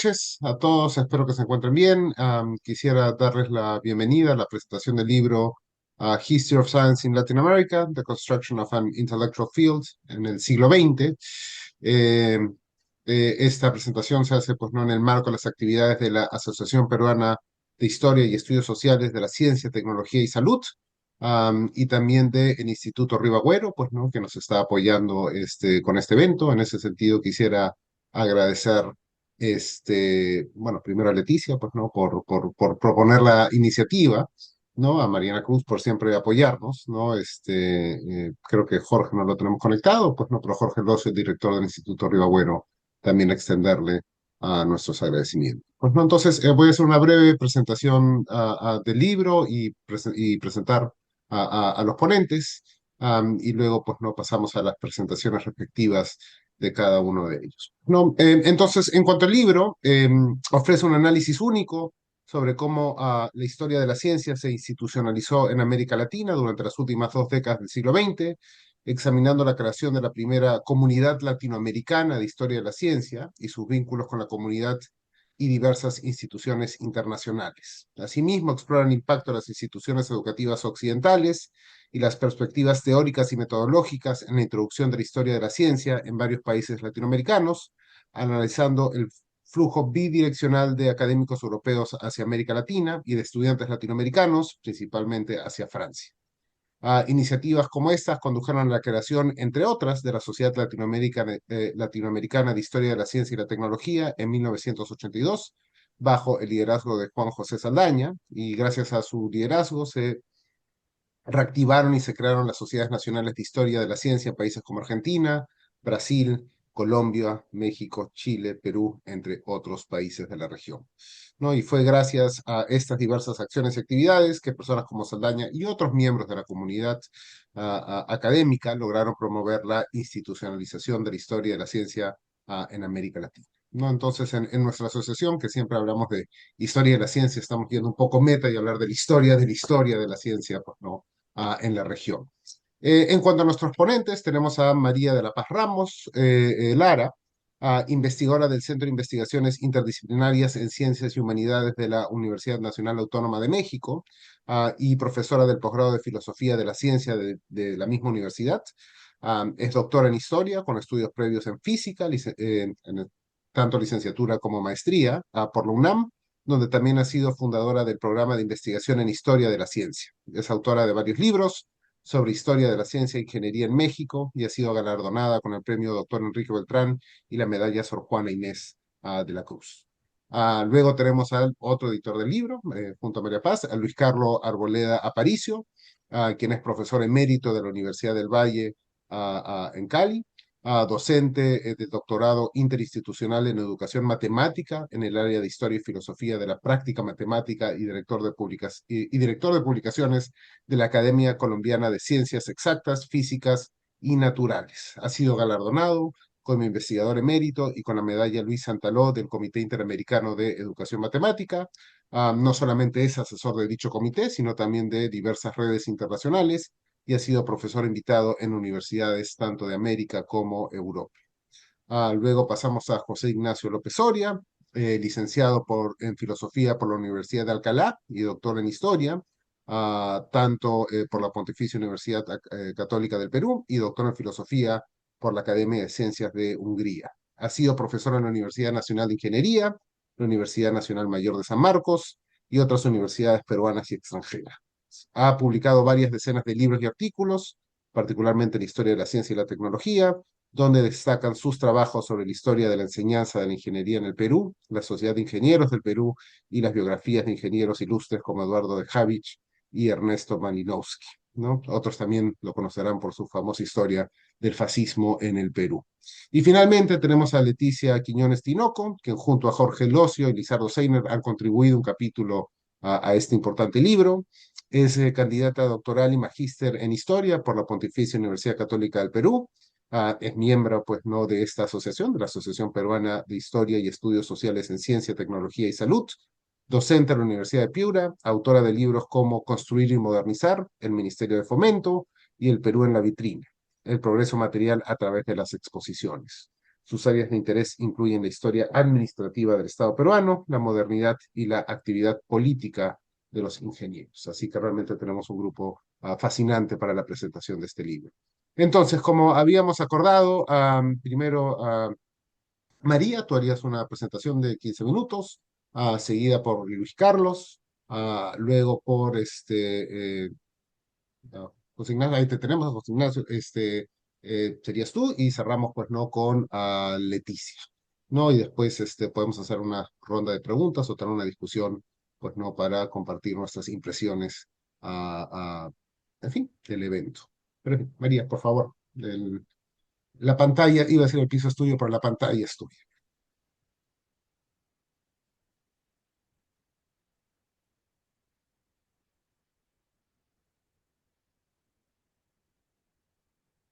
noches a todos, espero que se encuentren bien. Quisiera darles la bienvenida a la presentación del libro History of Science in Latin America, The Construction of an Intellectual Field en el siglo XX. Eh, Esta presentación se hace pues, ¿no? en el marco de las actividades de la Asociación Peruana de Historia y Estudios Sociales de la Ciencia, Tecnología y Salud, y también del Instituto Ribagüero, pues, ¿no? que nos está apoyando con este evento. En ese sentido, quisiera agradecer, bueno, primero a Leticia, pues, ¿no? Por proponer la iniciativa, ¿no? A Mariana Cruz por siempre apoyarnos, ¿no? Creo que Jorge no lo tenemos conectado, pues, ¿no? Pero Jorge Lozo, el director del Instituto Ribagüero, también extenderle a nuestros agradecimientos. Pues, ¿no? Entonces, voy a hacer una breve presentación del libro y presentar a los ponentes, y luego, pues, ¿no? Pasamos a las presentaciones respectivas de cada uno de ellos. No, entonces, en cuanto al libro, ofrece un análisis único sobre cómo la historia de la ciencia se institucionalizó en América Latina durante las últimas 2 décadas del siglo XX, examinando la creación de la primera comunidad latinoamericana de historia de la ciencia y sus vínculos con la comunidad y diversas instituciones internacionales. Asimismo, explora el impacto de las instituciones educativas occidentales y las perspectivas teóricas y metodológicas en la introducción de la historia de la ciencia en varios países latinoamericanos, analizando el flujo bidireccional de académicos europeos hacia América Latina y de estudiantes latinoamericanos, principalmente hacia Francia. Iniciativas como estas condujeron a la creación, entre otras, de la Sociedad Latinoamericana de Historia de la Ciencia y la Tecnología en 1982, bajo el liderazgo de Juan José Saldaña, y gracias a su liderazgo se reactivaron y se crearon las Sociedades Nacionales de Historia de la Ciencia en países como Argentina, Brasil, Colombia, México, Chile, Perú, entre otros países de la región, ¿no? Y fue gracias a estas diversas acciones y actividades que personas como Saldaña y otros miembros de la comunidad académica lograron promover la institucionalización de la historia de la ciencia en América Latina, ¿no? Entonces, en nuestra asociación, que siempre hablamos de historia de la ciencia, estamos yendo un poco meta y hablar de la historia de la ciencia, pues no, en la región. En cuanto a nuestros ponentes, tenemos a María de la Paz Ramos Lara, investigadora del Centro de Investigaciones Interdisciplinarias en Ciencias y Humanidades de la Universidad Nacional Autónoma de México, y profesora del posgrado de Filosofía de la Ciencia de la misma universidad. Es doctora en Historia, con estudios previos en Física, tanto licenciatura como maestría, por la UNAM, donde también ha sido fundadora del programa de investigación en Historia de la Ciencia. Es autora de varios libros sobre historia de la ciencia e ingeniería en México y ha sido galardonada con el premio Doctor Enrique Beltrán y la medalla Sor Juana Inés de la Cruz. Luego tenemos al otro editor del libro, junto a María Paz, a Luis Carlos Arboleda Aparicio, quien es profesor emérito de la Universidad del Valle en Cali, docente del doctorado interinstitucional en educación matemática en el área de historia y filosofía de la práctica matemática y director de publicaciones de la Academia Colombiana de Ciencias Exactas, Físicas y Naturales. Ha sido galardonado como investigador emérito y con la medalla Luis Santaló del Comité Interamericano de Educación Matemática. No solamente es asesor de dicho comité, sino también de diversas redes internacionales y ha sido profesor invitado en universidades tanto de América como Europa. Luego pasamos a José Ignacio López Soria, licenciado en Filosofía por la Universidad de Alcalá y doctor en Historia, tanto por la Pontificia Universidad Católica del Perú y doctor en Filosofía por la Academia de Ciencias de Hungría. Ha sido profesor en la Universidad Nacional de Ingeniería, la Universidad Nacional Mayor de San Marcos y otras universidades peruanas y extranjeras. Ha publicado varias decenas de libros y artículos, particularmente en la historia de la ciencia y la tecnología, donde destacan sus trabajos sobre la historia de la enseñanza de la ingeniería en el Perú, la Sociedad de Ingenieros del Perú y las biografías de ingenieros ilustres como Eduardo de Javich y Ernesto Malinowski, ¿no? Otros también lo conocerán por su famosa historia del fascismo en el Perú. Y finalmente tenemos a Leticia Quiñones Tinoco, que junto a Jorge Locio y Lizardo Seiner han contribuido un capítulo a este importante libro. Es candidata doctoral y magíster en historia por la Pontificia Universidad Católica del Perú. Es miembro, pues, no de esta asociación, de la Asociación Peruana de Historia y Estudios Sociales en Ciencia, Tecnología y Salud, docente en la Universidad de Piura, autora de libros como Construir y Modernizar, El Ministerio de Fomento y El Perú en la Vitrina, el progreso material a través de las exposiciones. Sus áreas de interés incluyen la historia administrativa del Estado peruano, la modernidad y la actividad política de los ingenieros. Así que realmente tenemos un grupo fascinante para la presentación de este libro. Entonces, como habíamos acordado, primero, María, tú harías una presentación de 15 minutos, seguida por Luis Carlos, luego por José Ignacio, ahí te tenemos, José Ignacio, serías tú, y cerramos, pues, ¿no? Con Leticia, ¿no? Y después, podemos hacer una ronda de preguntas o tener una discusión, pues, ¿no? Para compartir nuestras impresiones, en fin, del evento. Pero, en fin, María, por favor, la pantalla, iba a decir el piso es tuyo, pero la pantalla es tuya.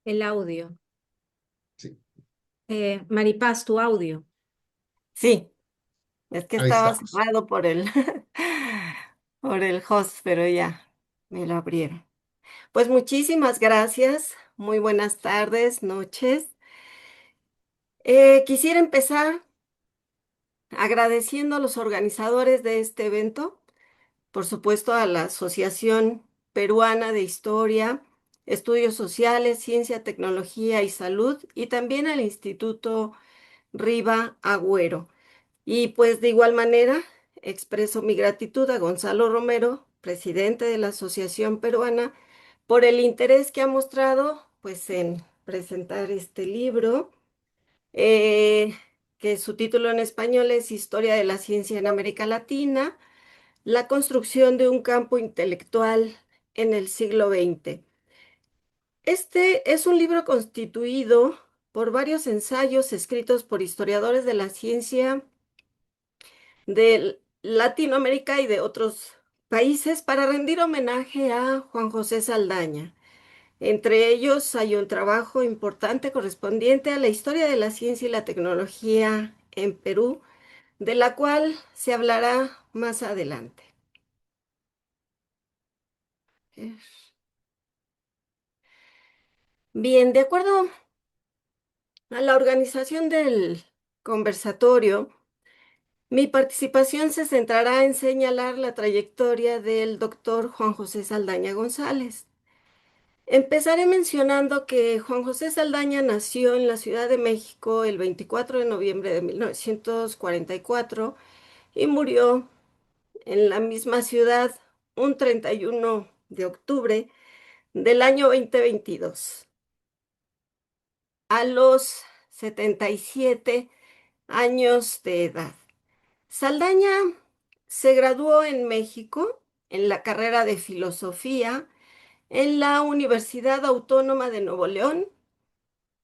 El audio. Sí, Maripaz, tu audio. Sí, es que ahí estaba estamos. cerrado por por el host, pero ya me lo abrieron. Pues muchísimas gracias. Muy buenas tardes, noches. Quisiera empezar agradeciendo a los organizadores de este evento, por supuesto a la Asociación Peruana de Historia, Estudios Sociales, Ciencia, Tecnología y Salud, y también al Instituto Riva Agüero. Y pues de igual manera expreso mi gratitud a Gonzalo Romero, presidente de la Asociación Peruana, por el interés que ha mostrado pues en presentar este libro, eh, que su título en español es Historia de la Ciencia en América Latina, la construcción de un campo intelectual en el siglo XX. Este es un libro constituido por varios ensayos escritos por historiadores de la ciencia de Latinoamérica y de otros países para rendir homenaje a Juan José Saldaña. Entre ellos hay un trabajo importante correspondiente a la historia de la ciencia y la tecnología en Perú, de la cual se hablará más adelante. Bien, de acuerdo a la organización del conversatorio, mi participación se centrará en señalar la trayectoria del doctor Juan José Saldaña González. Empezaré mencionando que Juan José Saldaña nació en la Ciudad de México el 24 de noviembre de 1944 y murió en la misma ciudad un 31 de octubre del año 2022, a los 77 años de edad. Saldaña se graduó en México en la carrera de filosofía en la Universidad Autónoma de Nuevo León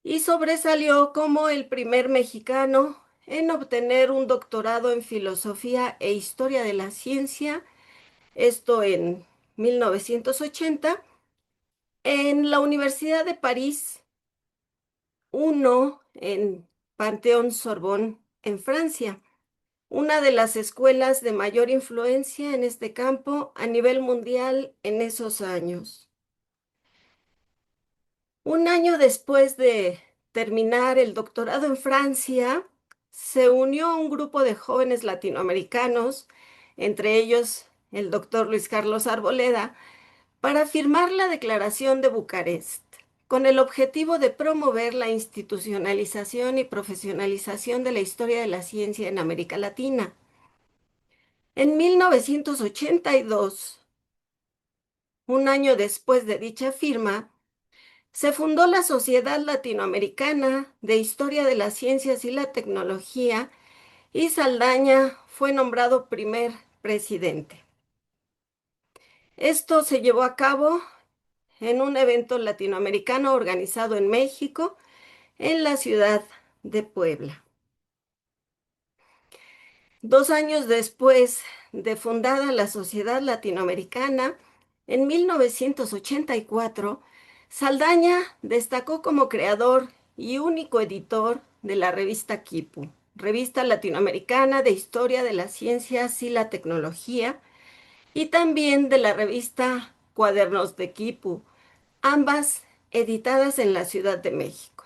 y sobresalió como el primer mexicano en obtener un doctorado en filosofía e historia de la ciencia, esto en 1980, en la Universidad de París, uno en Panteón Sorbonne, en Francia, una de las escuelas de mayor influencia en este campo a nivel mundial en esos años. Un año después de terminar el doctorado en Francia, se unió a un grupo de jóvenes latinoamericanos, entre ellos el doctor Luis Carlos Arboleda, para firmar la Declaración de Bucarest, con el objetivo de promover la institucionalización y profesionalización de la historia de la ciencia en América Latina. En 1982, un año después de dicha firma, se fundó la Sociedad Latinoamericana de Historia de las Ciencias y la Tecnología y Saldaña fue nombrado primer presidente. Esto se llevó a cabo en un evento latinoamericano organizado en México, en la ciudad de Puebla. 2 años después de fundada la Sociedad Latinoamericana, en 1984, Saldaña destacó como creador y único editor de la revista Quipu, Revista Latinoamericana de Historia de las Ciencias y la Tecnología, y también de la revista Cuadernos de Quipu, ambas editadas en la Ciudad de México.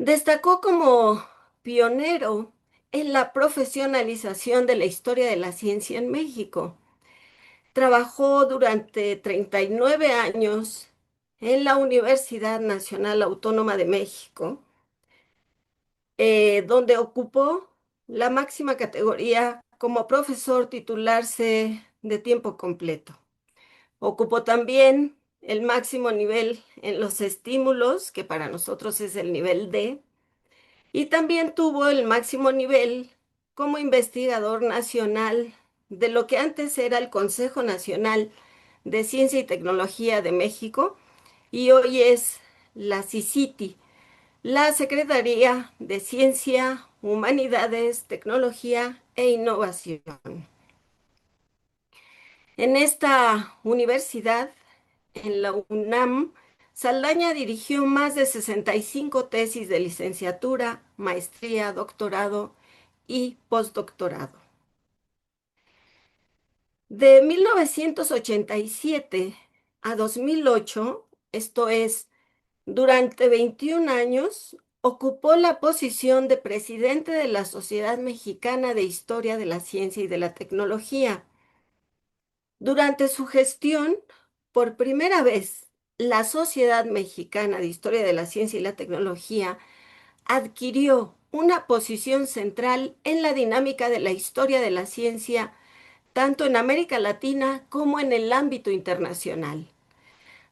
Destacó como pionero en la profesionalización de la historia de la ciencia en México. Trabajó durante 39 años en la Universidad Nacional Autónoma de México, donde ocupó la máxima categoría como profesor titularse de tiempo completo. Ocupó también el máximo nivel en los estímulos, que para nosotros es el nivel D, y también tuvo el máximo nivel como investigador nacional de lo que antes era el Consejo Nacional de Ciencia y Tecnología de México y hoy es la CICITI, la Secretaría de Ciencia, Humanidades, Tecnología e Innovación. En esta universidad, en la UNAM, Saldaña dirigió más de 65 tesis de licenciatura, maestría, doctorado y postdoctorado. De 1987 a 2008, esto es, durante 21 años, ocupó la posición de presidente de la Sociedad Mexicana de Historia de la Ciencia y de la Tecnología. Durante su gestión, por primera vez, la Sociedad Mexicana de Historia de la Ciencia y la Tecnología adquirió una posición central en la dinámica de la historia de la ciencia, tanto en América Latina como en el ámbito internacional.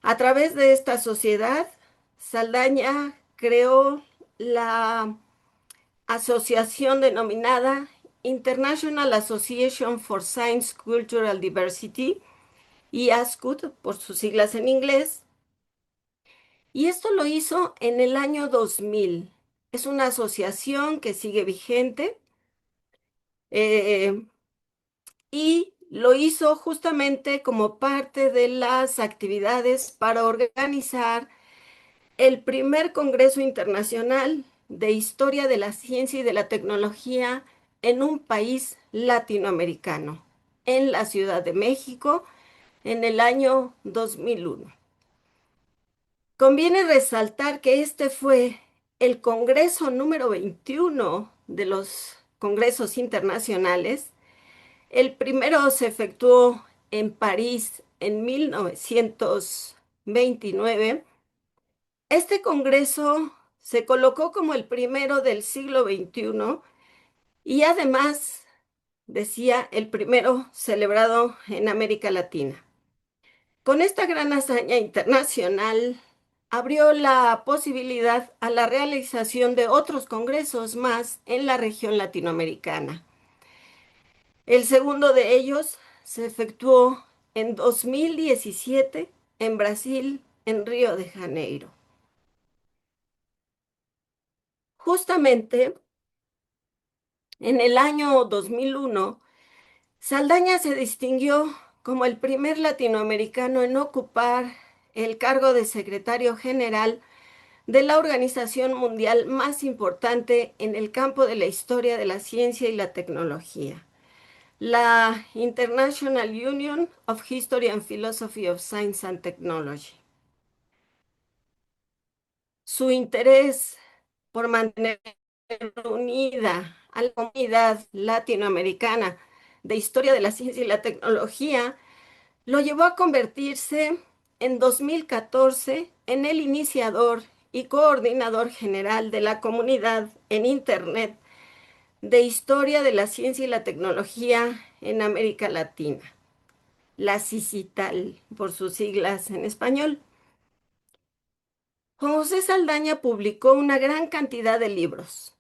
A través de esta sociedad, Saldaña creó la asociación denominada International Association for Science Cultural Diversity, y ASCUD por sus siglas en inglés, y esto lo hizo en el año 2000. Es una asociación que sigue vigente eh, y lo hizo justamente como parte de las actividades para organizar el primer Congreso Internacional de Historia de la Ciencia y de la Tecnología en un país latinoamericano, en la Ciudad de México, en el año 2001. Conviene resaltar que este fue el Congreso número 21 de los Congresos Internacionales. El primero se efectuó en París en 1929. Este Congreso se colocó como el primero del siglo XXI y además, decía, el primero celebrado en América Latina. Con esta gran hazaña internacional, abrió la posibilidad a la realización de otros congresos más en la región latinoamericana. El segundo de ellos se efectuó en 2017 en Brasil, en Río de Janeiro. Justamente en el año 2001, Saldaña se distinguió como el primer latinoamericano en ocupar el cargo de secretario general de la organización mundial más importante en el campo de la historia de la ciencia y la tecnología, la International Union of History and Philosophy of Science and Technology. Su interés por mantener unida a la comunidad latinoamericana de historia de la ciencia y la tecnología lo llevó a convertirse en 2014 en el iniciador y coordinador general de la comunidad en Internet de historia de la ciencia y la tecnología en América Latina, la CICITAL por sus siglas en español. Juan José Saldaña publicó una gran cantidad de libros.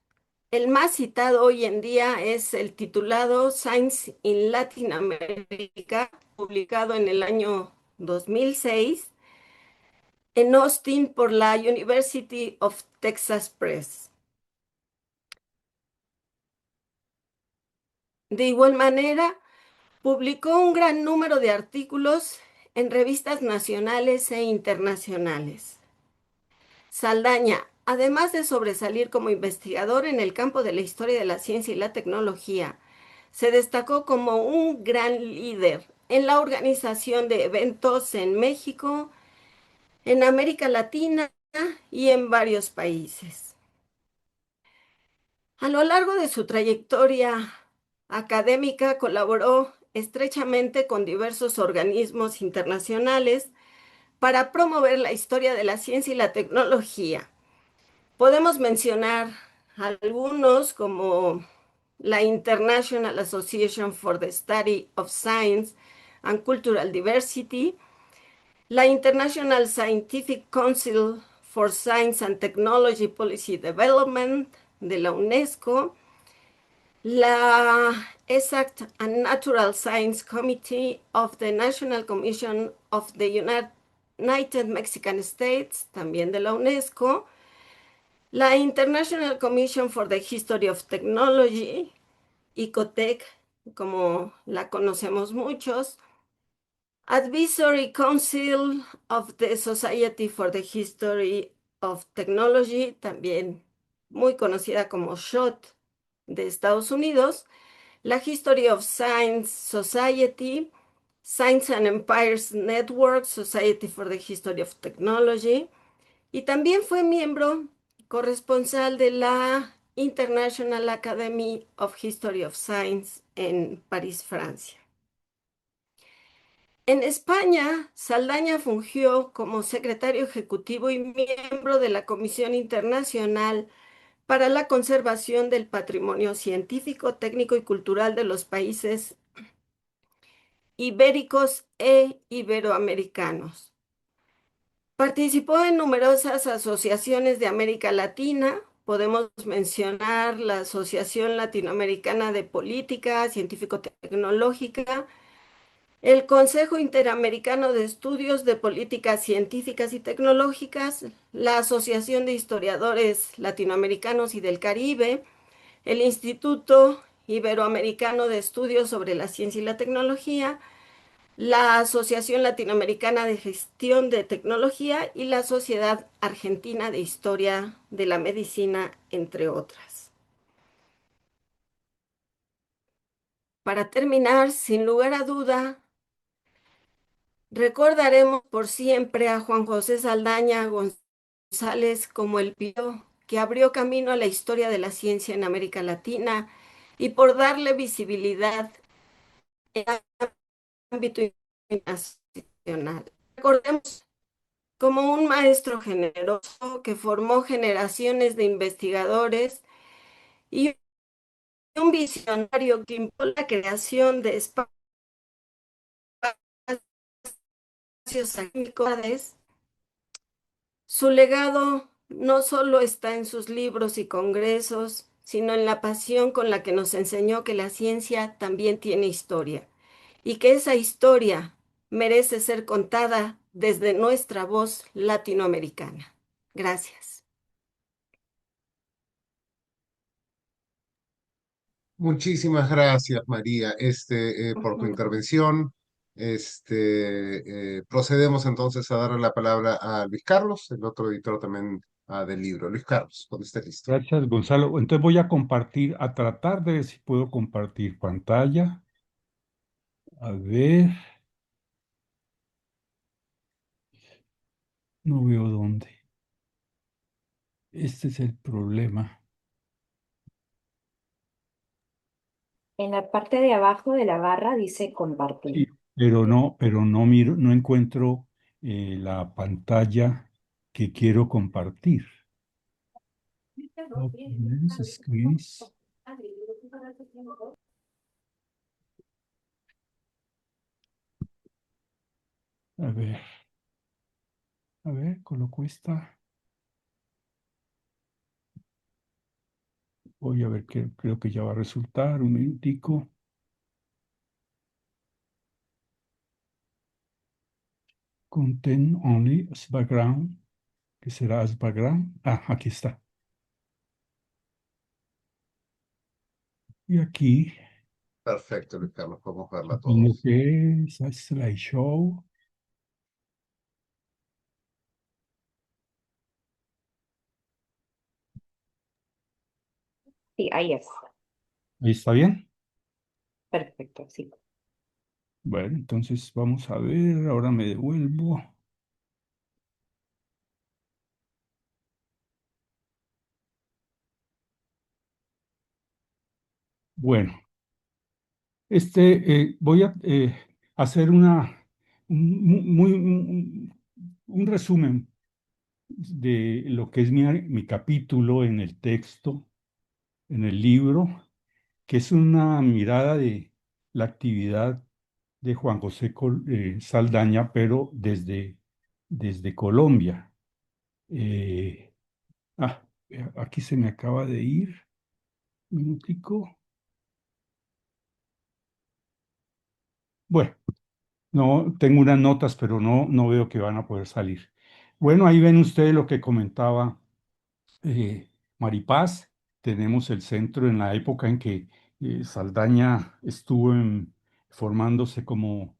El más citado hoy en día es el titulado Science in Latin America, publicado en el año 2006 en Austin por la University of Texas Press. De igual manera, publicó un gran número de artículos en revistas nacionales e internacionales. Saldaña, además de sobresalir como investigador en el campo de la historia de la ciencia y la tecnología, se destacó como un gran líder en la organización de eventos en México, en América Latina y en varios países. A lo largo de su trayectoria académica colaboró estrechamente con diversos organismos internacionales para promover la historia de la ciencia y la tecnología. Podemos mencionar algunos como la International Association for the Study of Science and Cultural Diversity, la International Scientific Council for Science and Technology Policy Development de la UNESCO, la Exact and Natural Science Committee of the National Commission of the United Mexican States, también de la UNESCO, la International Commission for the History of Technology, ICOTEC, como la conocemos muchos, Advisory Council of the Society for the History of Technology, también muy conocida como SHOT de Estados Unidos, la History of Science Society, Science and Empires Network, Society for the History of Technology, y también fue miembro corresponsal de la International Academy of History of Science en París, Francia. En España, Saldaña fungió como secretario ejecutivo y miembro de la Comisión Internacional para la Conservación del Patrimonio Científico, Técnico y Cultural de los países ibéricos e iberoamericanos. Participó en numerosas asociaciones de América Latina. Podemos mencionar la Asociación Latinoamericana de Política Científico-Tecnológica, el Consejo Interamericano de Estudios de Políticas Científicas y Tecnológicas, la Asociación de Historiadores Latinoamericanos y del Caribe, el Instituto Iberoamericano de Estudios sobre la Ciencia y la Tecnología, la Asociación Latinoamericana de Gestión de Tecnología y la Sociedad Argentina de Historia de la Medicina, entre otras. Para terminar, sin lugar a duda, recordaremos por siempre a Juan José Saldaña González como el pionero que abrió camino a la historia de la ciencia en América Latina y por darle visibilidad en el ámbito internacional. Recordemos como un maestro generoso que formó generaciones de investigadores y un visionario que impulsó la creación de espacios agrícolas. Su legado no solo está en sus libros y congresos, sino en la pasión con la que nos enseñó que la ciencia también tiene historia y que esa historia merece ser contada desde nuestra voz latinoamericana. Gracias. Muchísimas gracias, María, por tu Ujú. intervención. Procedemos entonces a darle la palabra a Luis Carlos, el otro editor también del libro. Luis Carlos, cuando esté listo. Gracias, Gonzalo. Entonces voy a compartir, a tratar de ver si puedo compartir pantalla. A ver, no veo dónde. Este es el problema. En la parte de abajo de la barra dice Sí, compartir. pero no miro, no encuentro la pantalla que quiero compartir. Open screens. A ver, coloco esta. Voy a ver qué creo que ya va a resultar. Un minutico. Content only as background. ¿Qué será as background? Ah, aquí está. Y aquí Perfecto, Luis Carlos, podemos verla supongo todos. que es slideshow. Sí, ahí es. Ahí está bien. Perfecto, sí. Bueno, entonces vamos a ver. Ahora me devuelvo. Bueno, voy a hacer un resumen de lo que es mi capítulo en el texto, en el libro, que es una mirada de la actividad de Juan José Saldaña, pero desde Colombia. Eh, ah, aquí se me acaba de ir, un minutico. Bueno, no, tengo unas notas, pero no veo que van a poder salir. Bueno, ahí ven ustedes lo que comentaba eh, Maripaz. Tenemos el centro en la época en que Saldaña estuvo formándose como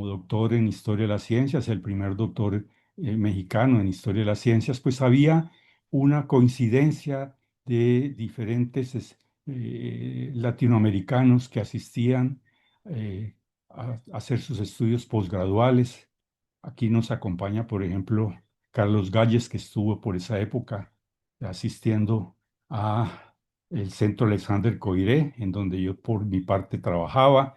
doctor en Historia de las Ciencias, el primer doctor mexicano en Historia de las Ciencias, pues había una coincidencia de diferentes latinoamericanos que asistían eh, a hacer sus estudios posgraduales. Aquí nos acompaña, por ejemplo, Carlos Galles, que estuvo por esa época asistiendo a el Centro Alexander Coiré, en donde yo por mi parte trabajaba.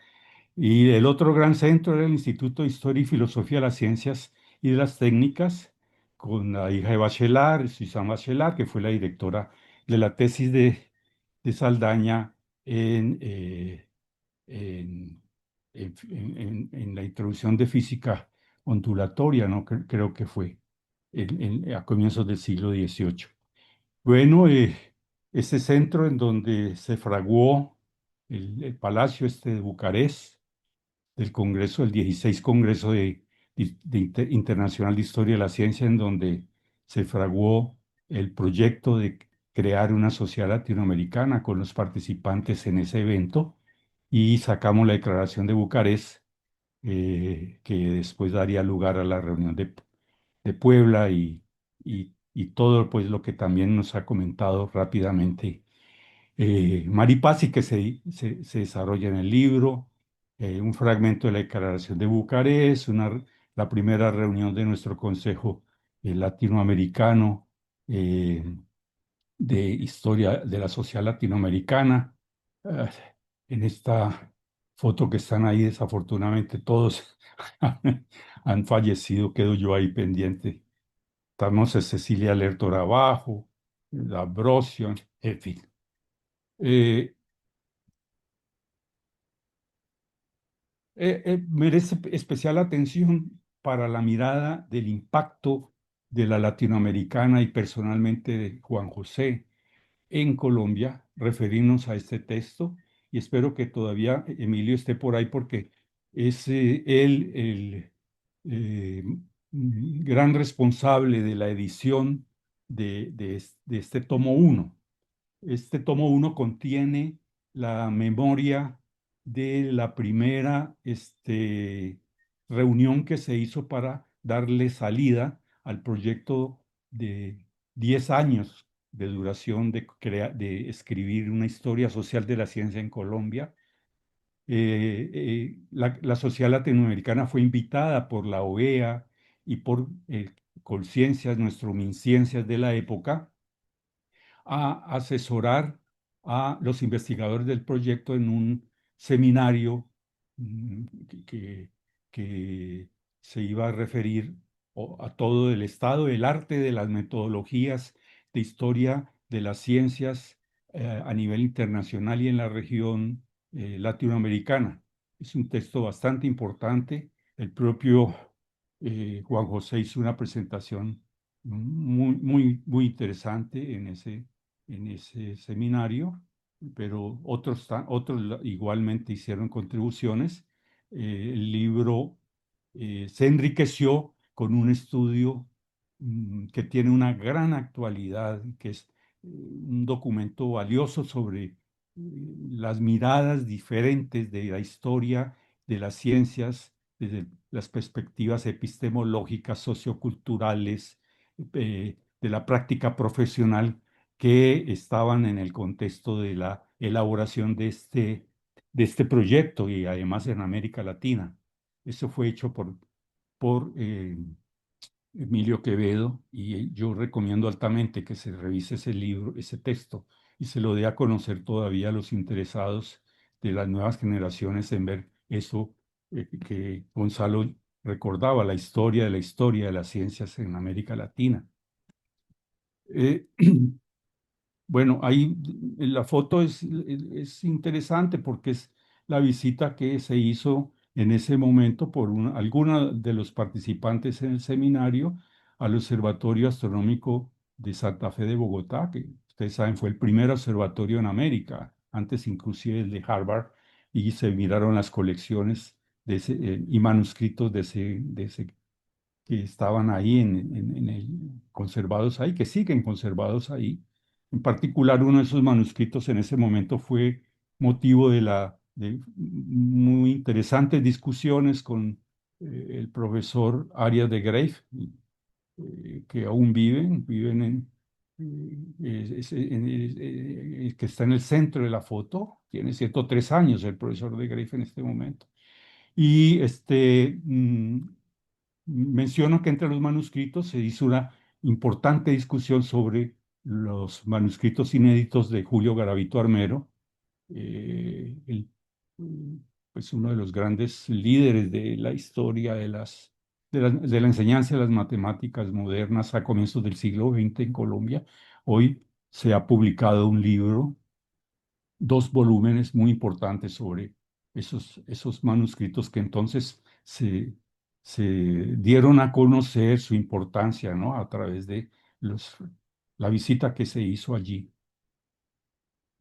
Y el otro gran centro era el Instituto de Historia y Filosofía de las Ciencias y de las Técnicas, con la hija de Bachelard, Susan Bachelard, que fue la directora de la tesis de Saldaña en, en la introducción de física ondulatoria, ¿no? Creo que fue a comienzos del siglo XVIII. Bueno, ese centro en donde se fraguó el palacio de Bucarest, del Congreso, el 16 Congreso Internacional de Historia de la Ciencia, en donde se fraguó el proyecto de crear una sociedad latinoamericana con los participantes en ese evento y sacamos la Declaración de Bucarest, que después daría lugar a la reunión de Puebla y todo pues lo que también nos ha comentado rápidamente Mari Pazzi, que se desarrolla en el libro, un fragmento de la Declaración de Bucarest, la primera reunión de nuestro Consejo Latinoamericano eh, de Historia de la Sociedad Latinoamericana. Ah, en esta foto que están ahí, desafortunadamente todos han fallecido, quedo yo ahí pendiente. Estamos Cecilia Lertor abajo, la Ambrosio, en fin. Eh, Merece especial atención para la mirada del impacto de la latinoamericana y personalmente de Juan José en Colombia, referirnos a este texto y espero que todavía Emilio esté por ahí porque es él el gran responsable de la edición de este tomo uno. Este tomo uno contiene la memoria de la primera reunión que se hizo para darle salida al proyecto de 10 años de duración de escribir una historia social de la ciencia en Colombia. La sociedad latinoamericana fue invitada por la OEA y por Colciencias, nuestro MinCiencias de la época, a asesorar a los investigadores del proyecto en un seminario mm, que, que- que se iba a referir a todo el estado del arte, de las metodologías de historia de las ciencias a nivel internacional y en la región latinoamericana. Es un texto bastante importante. El propio Juan José hizo una presentación muy interesante en ese seminario, pero otros igualmente hicieron contribuciones. El libro se enriqueció con un estudio que tiene una gran actualidad, que es un documento valioso sobre las miradas diferentes de la historia de las ciencias desde las perspectivas epistemológicas, socioculturales, de la práctica profesional que estaban en el contexto de la elaboración de este proyecto y además en América Latina. Eso fue hecho por Emilio Quevedo y yo recomiendo altamente que se revise ese libro, ese texto, y se lo dé a conocer todavía a los interesados de las nuevas generaciones en ver eso que Gonzalo recordaba, la historia de las ciencias en América Latina. Eh, Bueno, ahí la foto es interesante porque es la visita que se hizo en ese momento por alguna de los participantes en el seminario al Observatorio Astronómico de Santa Fe de Bogotá, que ustedes saben fue el primer observatorio en América, antes inclusive el de Harvard, y se miraron las colecciones y manuscritos de ese que estaban ahí conservados ahí, que siguen conservados ahí. En particular, uno de esos manuscritos en ese momento fue motivo de muy interesantes discusiones con el profesor Arias de Greif, que aún viven que está en el centro de la foto. Tiene 103 años el profesor de Greif en este momento. Y menciono que entre los manuscritos se hizo una importante discusión sobre los manuscritos inéditos de Julio Garavito Armero, eh, el- mm, pues uno de los grandes líderes de la historia de la enseñanza de las matemáticas modernas a comienzos del siglo XX en Colombia. Hoy se ha publicado un libro, 2 volúmenes muy importantes sobre esos manuscritos que entonces se dieron a conocer su importancia, ¿no? A través de la visita que se hizo allí.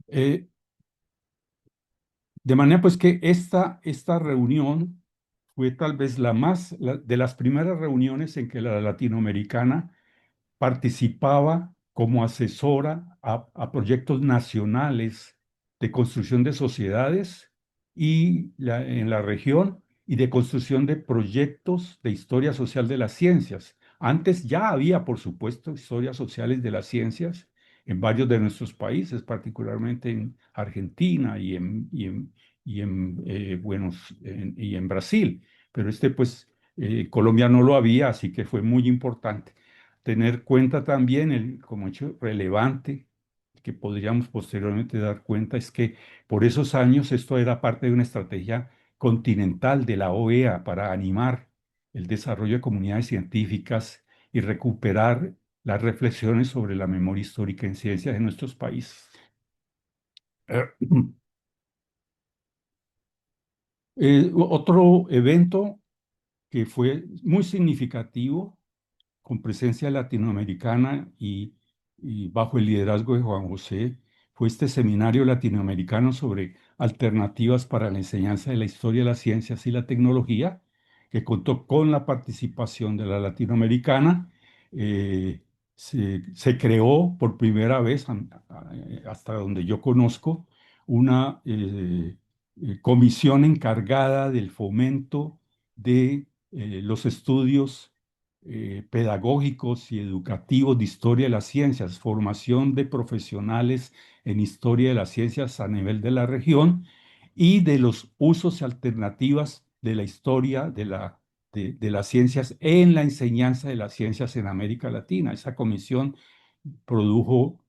Eh, de manera pues que esta reunión fue tal vez de las primeras reuniones en que la latinoamericana participaba como asesora a proyectos nacionales de construcción de sociedades en la región y de construcción de proyectos de historia social de las ciencias. Antes ya había, por supuesto, historias sociales de las ciencias en varios de nuestros países, particularmente en Argentina y en Brasil, pero pues Colombia no lo había, así que fue muy importante tener cuenta también, como hecho relevante, que podríamos posteriormente dar cuenta, es que por esos años esto era parte de una estrategia continental de la OEA para animar el desarrollo de comunidades científicas y recuperar las reflexiones sobre la memoria histórica en ciencias de nuestros países. Eh, Otro evento que fue muy significativo con presencia latinoamericana y bajo el liderazgo de Juan José, fue este seminario latinoamericano sobre alternativas para la enseñanza de la historia de las ciencias y la tecnología, que contó con la participación de la latinoamericana. Eh, se creó por primera vez, hasta donde yo conozco, una comisión encargada del fomento de los estudios pedagógicos y educativos de historia de las ciencias, formación de profesionales en historia de las ciencias a nivel de la región y de los usos y alternativas de la historia de las ciencias en la enseñanza de las ciencias en América Latina. Esa comisión produjo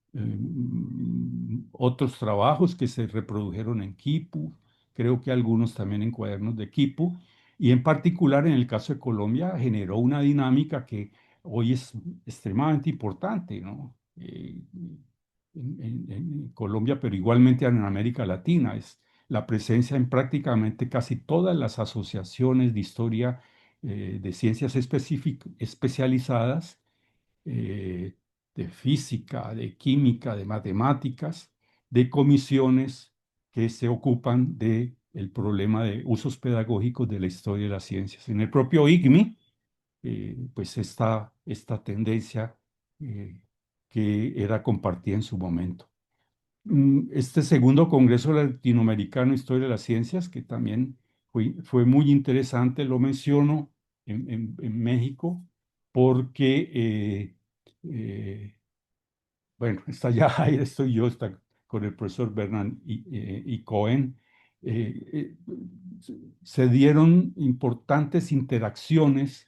otros trabajos que se reprodujeron en Quipu, creo que algunos también en cuadernos de Quipu, y en particular en el caso de Colombia generó una dinámica que hoy es extremadamente importante, ¿no? En Colombia, pero igualmente en América Latina, es la presencia en prácticamente casi todas las asociaciones de historia de ciencias especializadas, eh, de física, de química, de matemáticas, de comisiones que se ocupan de el problema de usos pedagógicos de la historia de las ciencias. En el propio IGMI, pues esta tendencia eh, que era compartida en su momento. Este segundo Congreso Latinoamericano de Historia de las Ciencias, que también fue muy interesante, lo menciono en México, porque, bueno, está ya, ahí estoy yo, está con el profesor Bernard y Cohen. eh, eh, Se dieron importantes interacciones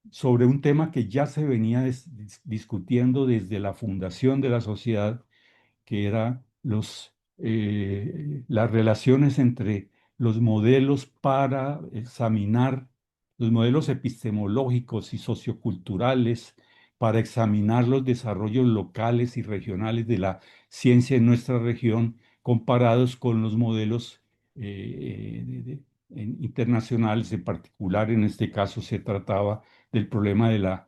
sobre un tema que ya se venía discutiendo desde la fundación de la sociedad, que era las relaciones entre los modelos para examinar, los modelos epistemológicos y socioculturales para examinar los desarrollos locales y regionales de la ciencia en nuestra región comparados con los modelos internacionales. En particular, en este caso se trataba del problema de la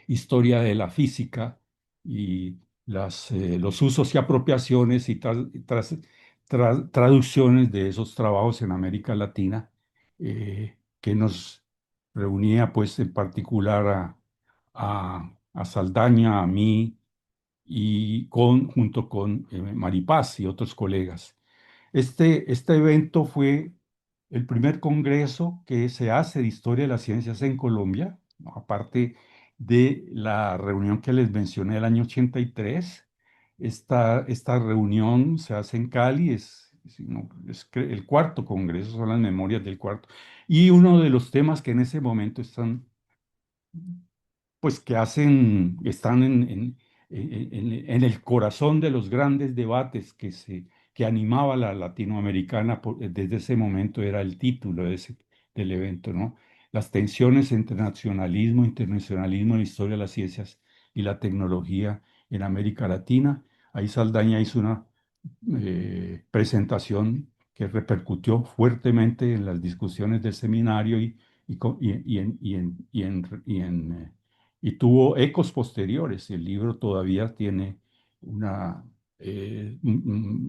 historia de la física y los usos y apropiaciones y traducciones de esos trabajos en América Latina, que nos reunía pues en particular a Saldaña, a mí y junto con Maripaz y otros colegas. Este evento fue el primer congreso que se hace de historia de las ciencias en Colombia, ¿no? Aparte de la reunión que les mencioné el año 83. Esta reunión se hace en Cali, no, el cuarto congreso, son las memorias del cuarto. Y uno de los temas que en ese momento están pues que están en el corazón de los grandes debates que animaba la latinoamericana desde ese momento era el título del evento, ¿no? Las tensiones entre nacionalismo, internacionalismo en la historia de las ciencias y la tecnología en América Latina. Ahí Saldaña hizo una presentación que repercutió fuertemente en las discusiones del seminario y tuvo ecos posteriores. El libro todavía tiene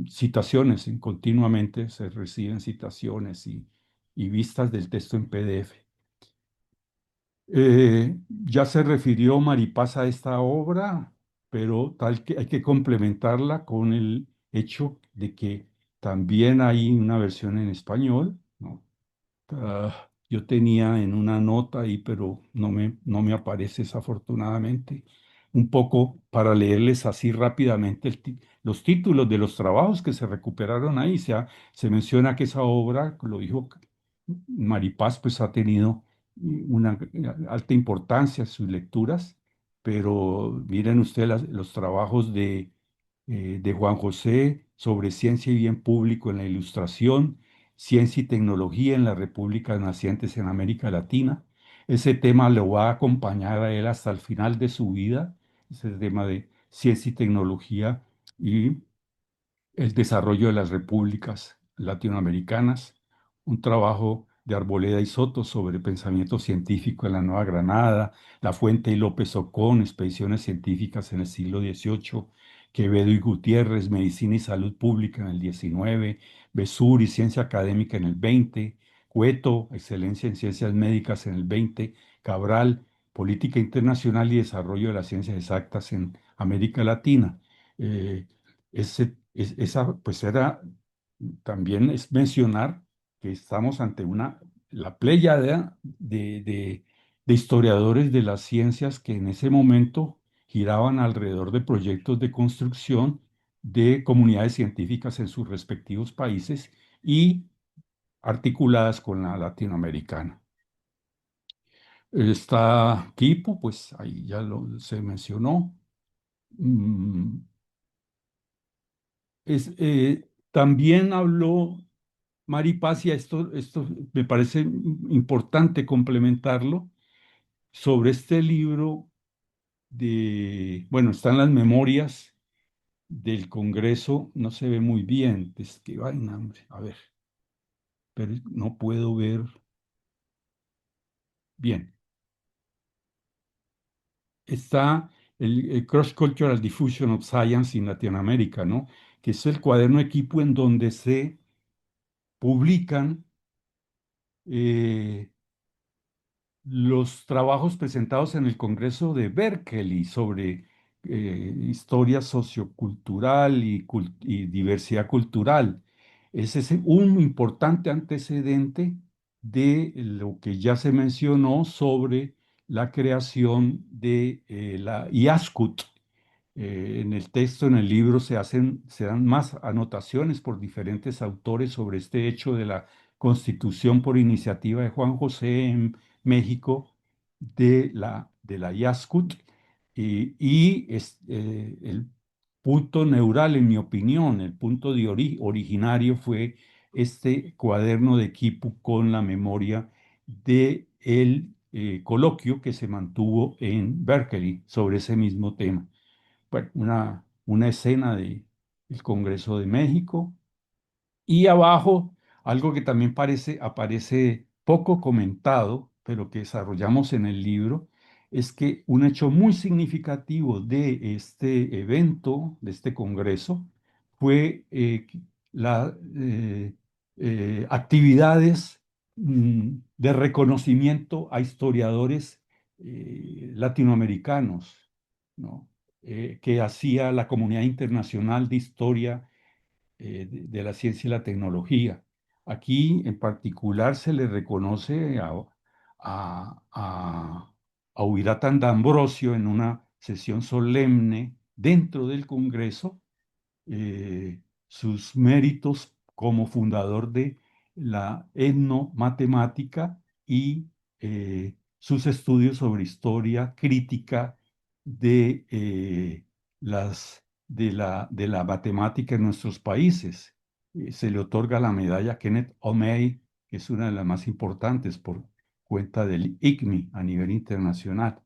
citaciones, continuamente se reciben citaciones y vistas del texto en PDF. Ya se refirió Maripaz a esta obra, pero tal que hay que complementarla con el hecho de que también hay una versión en español, ¿no? Yo tenía en una nota ahí, pero no me aparece desafortunadamente. Un poco para leerles así rápidamente los títulos de los trabajos que se recuperaron ahí. Se menciona que esa obra, lo dijo Maripaz, pues ha tenido una alta importancia en sus lecturas, pero miren ustedes los trabajos de Juan José sobre ciencia y bien público en la ilustración, ciencia y tecnología en las repúblicas nacientes en América Latina. Ese tema lo va a acompañar a él hasta el final de su vida, ese tema de ciencia y tecnología y el desarrollo de las repúblicas latinoamericanas, un trabajo de Arboleda y Soto sobre pensamiento científico en la Nueva Granada, La Fuente y López Ocón, expediciones científicas en el siglo XVIII, Quevedo y Gutiérrez, medicina y salud pública en el XIX, Besur y ciencia académica en el XX, Cueto, excelencia en ciencias médicas en el XX, Cabral, política internacional y desarrollo de las ciencias exactas en América Latina. Esa, pues era, también es mencionar que estamos ante la pléyade de historiadores de las ciencias que en ese momento giraban alrededor de proyectos de construcción de comunidades científicas en sus respectivos países y articuladas con la latinoamericana. Está Quipo, pues ahí ya se mencionó. Mm, También habló Mari Paz, y esto me parece importante complementarlo, sobre este libro bueno, están las memorias del Congreso, no se ve muy bien, es que vaina, hombre, a ver, pero no puedo ver bien. Está el Cross-Cultural Diffusion of Science in Latinoamérica, ¿no? Que es el cuaderno equipo en donde se publican eh, los trabajos presentados en el Congreso de Berkeley sobre historia sociocultural y diversidad cultural. Ese es un importante antecedente de lo que ya se mencionó sobre la creación de la IASCUT. En el texto, en el libro, se dan más anotaciones por diferentes autores sobre este hecho de la constitución por iniciativa de Juan José en México de la IASCUT, y el punto neural, en mi opinión, el punto de originario fue este cuaderno de Kipu con la memoria de el coloquio que se mantuvo en Berkeley sobre ese mismo tema. Bueno, una escena del Congreso de México, y abajo, algo que también aparece poco comentado, pero que desarrollamos en el libro, es que un hecho muy significativo de este evento, de este congreso, fue las actividades de reconocimiento a historiadores latinoamericanos, ¿no? Que hacía la comunidad internacional de historia de la ciencia y la tecnología. Aquí en particular se le reconoce a Ubiratan D'Ambrosio en una sesión solemne dentro del Congreso, eh, sus méritos como fundador de la etnomatemática y sus estudios sobre historia crítica de, de la matemática en nuestros países. Se le otorga la medalla Kenneth Omey, que es una de las más importantes por cuenta del ICMI a nivel internacional.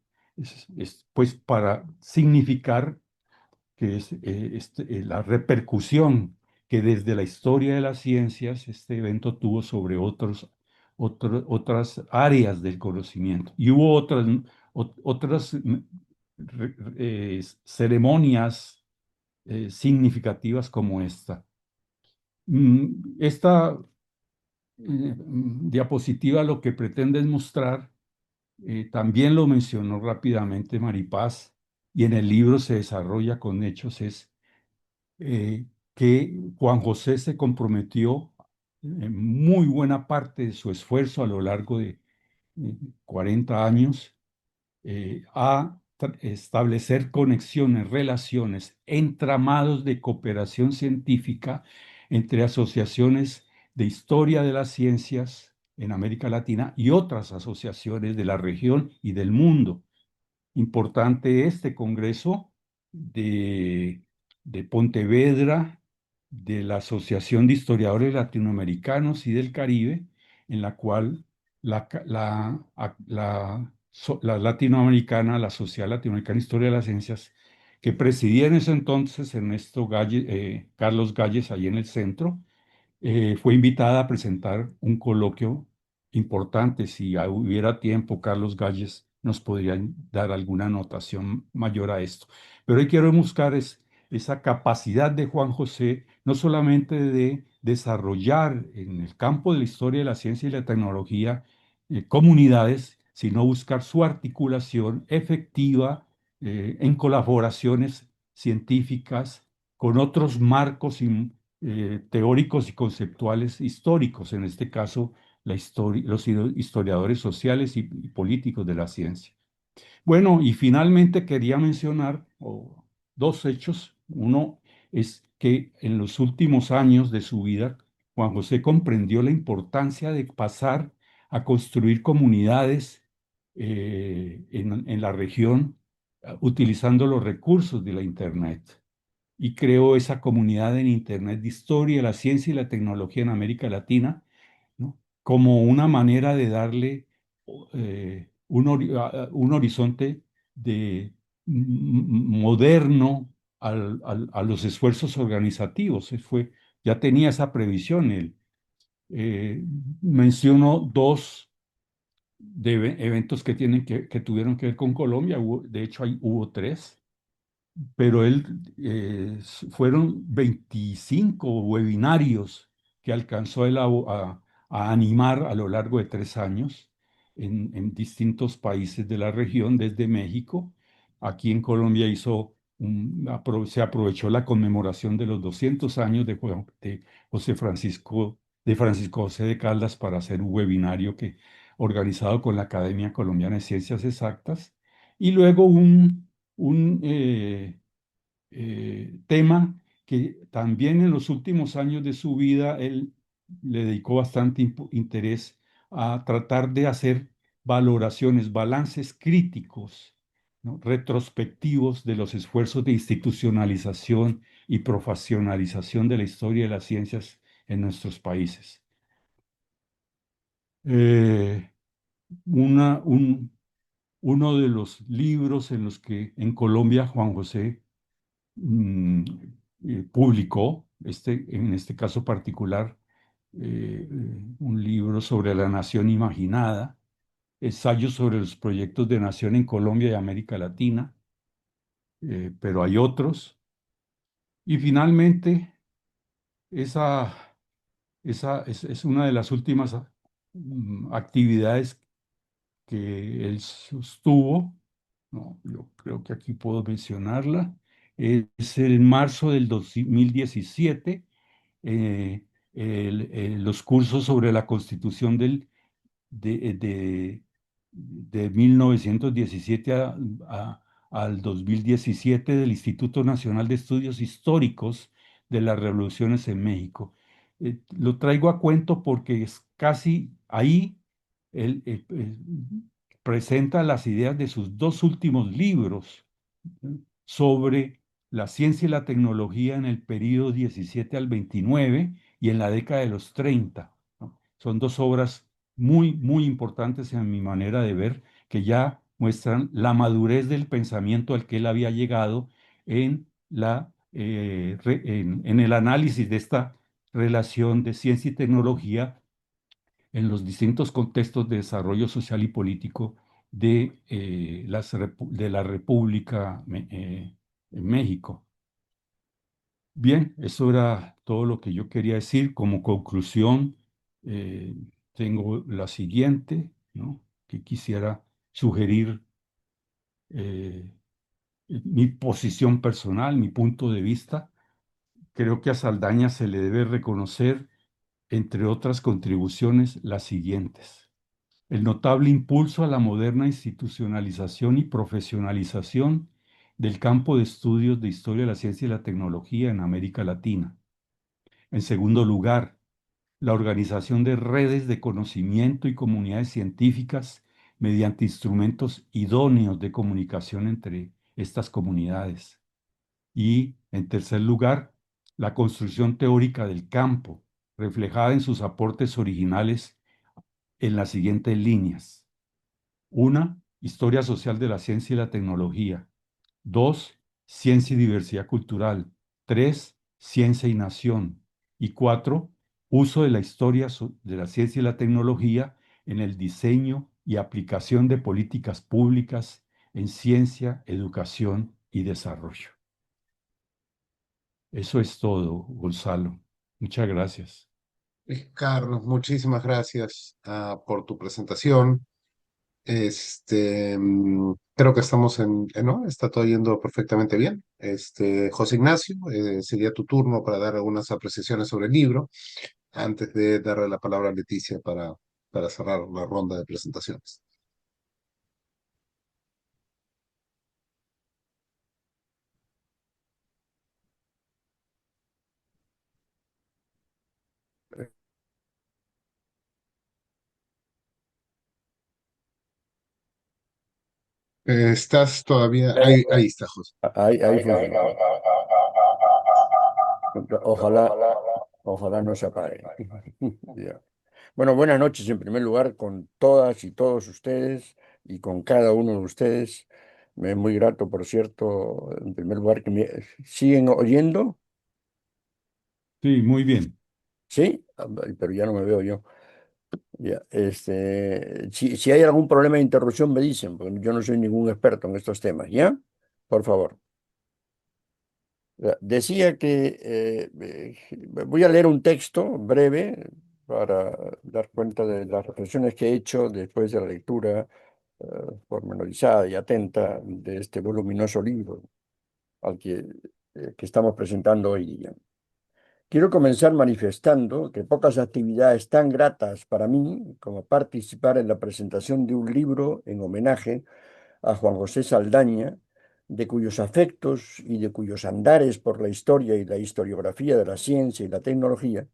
Pues para significar que es la repercusión que desde la historia de las ciencias este evento tuvo sobre otras áreas del conocimiento. Y hubo otras ceremonias significativas como esta. Esta diapositiva lo que pretende es mostrar, también lo mencionó rápidamente Maripaz, y en el libro se desarrolla con hechos, es eh, que Juan José se comprometió en muy buena parte de su esfuerzo a lo largo de 40 años a establecer conexiones, relaciones, entramados de cooperación científica entre asociaciones de historia de las ciencias en América Latina y otras asociaciones de la región y del mundo. Importante este Congreso de, de Pontevedra, de la Asociación de Historiadores Latinoamericanos y del Caribe, en la cual la latinoamericana, la Sociedad Latinoamericana de Historia de las Ciencias, que presidía en ese entonces Carlos Galles, ahí en el centro, fue invitada a presentar un coloquio importante. Si hubiera tiempo, Carlos Galles nos podría dar alguna anotación mayor a esto. Pero hoy quiero buscar esa capacidad de Juan José, no solamente de desarrollar en el campo de la historia de la ciencia y la tecnología comunidades, sino buscar su articulación efectiva en colaboraciones científicas con otros marcos teóricos y conceptuales históricos, en este caso los historiadores sociales y políticos de la ciencia. Bueno, y finalmente quería mencionar dos hechos. Uno es que en los últimos años de su vida, Juan José comprendió la importancia de pasar a construir comunidades en la región utilizando los recursos de la Internet, y creó esa comunidad en Internet de historia, la ciencia y la tecnología en América Latina, ¿no? Como una manera de darle un horizonte moderno a los esfuerzos organizativos. Ya tenía esa previsión. Eh, Menciono dos eventos que tuvieron que ver con Colombia. De hecho, hubo tres, pero fueron 25 webinarios que alcanzó él a animar a lo largo de 3 años en distintos países de la región, desde México. Aquí en Colombia se aprovechó la conmemoración de los 200 años de Francisco José de Caldas para hacer un webinario organizado con la Academia Colombiana de Ciencias Exactas, y luego un tema que también en los últimos años de su vida él le dedicó bastante interés a tratar de hacer valoraciones, balances críticos ¿no?, retrospectivos de los esfuerzos de institucionalización y profesionalización de la historia de las ciencias en nuestros países. Eh, uno de los libros en los que en Colombia Juan José mm, publicó, en este caso particular, un libro sobre la nación imaginada, ensayos sobre los proyectos de nación en Colombia y América Latina, pero hay otros. Y finalmente, esa, es una de las últimas actividades que él sostuvo, ¿no? Yo creo que aquí puedo mencionarla, es el marzo del 2017, eh, los cursos sobre la Constitución de, de, de 1917 al 2017 del Instituto Nacional de Estudios Históricos de las Revoluciones en México. Lo traigo a cuento porque es casi ahí él presenta las ideas de sus dos últimos libros, ¿sí?, sobre la ciencia y la tecnología en el periodo 17 al 29 y en la década de los 30, ¿no? Son dos obras muy, muy importantes en mi manera de ver, que ya muestran la madurez del pensamiento al que él había llegado en, en el análisis de esta relación de ciencia y tecnología en los distintos contextos de desarrollo social y político de la República en México. Bien, eso era todo lo que yo quería decir. Como conclusión, eh, tengo la siguiente, ¿no?, que quisiera sugerir mi posición personal, mi punto de vista. Creo que a Saldaña se le debe reconocer, entre otras contribuciones, las siguientes: el notable impulso a la moderna institucionalización y profesionalización del campo de estudios de historia de la ciencia y la tecnología en América Latina. En segundo lugar, la organización de redes de conocimiento y comunidades científicas mediante instrumentos idóneos de comunicación entre estas comunidades. Y, en tercer lugar, la construcción teórica del campo, reflejada en sus aportes originales en las siguientes líneas. 1. Historia social de la ciencia y la tecnología. 2. Ciencia y diversidad cultural. 3. Ciencia y nación. Y 4. Uso de la historia de la ciencia y la tecnología en el diseño y aplicación de políticas públicas en ciencia, educación y desarrollo. Eso es todo, Gonzalo. Muchas gracias. Carlos, muchísimas gracias por tu presentación. Creo que estamos ¿no? Está todo yendo perfectamente bien. José Ignacio, sería tu turno para dar algunas apreciaciones sobre el libro, antes de darle la palabra a Leticia para cerrar la ronda de presentaciones. Estás todavía, ahí está, José. Ahí funciona. Ojalá, ojalá no se apague. Ya. Bueno, buenas noches en primer lugar con todas y todos ustedes y con cada uno de ustedes. Me es muy grato, por cierto, en primer lugar que me siguen oyendo, Sí, muy bien. ¿sí? Pero ya no me veo yo. Ya, si hay algún problema de interrupción me dicen, porque yo no soy ningún experto en estos temas, ¿ya? Por favor. Decía que voy a leer un texto breve para dar cuenta de las reflexiones que he hecho después de la lectura eh, pormenorizada y atenta de este voluminoso libro al que estamos presentando hoy día. Quiero comenzar manifestando que pocas actividades tan gratas para mí como participar en la presentación de un libro en homenaje a Juan José Saldaña, de cuyos afectos y de cuyos andares por la historia y la historiografía de la ciencia y la tecnología,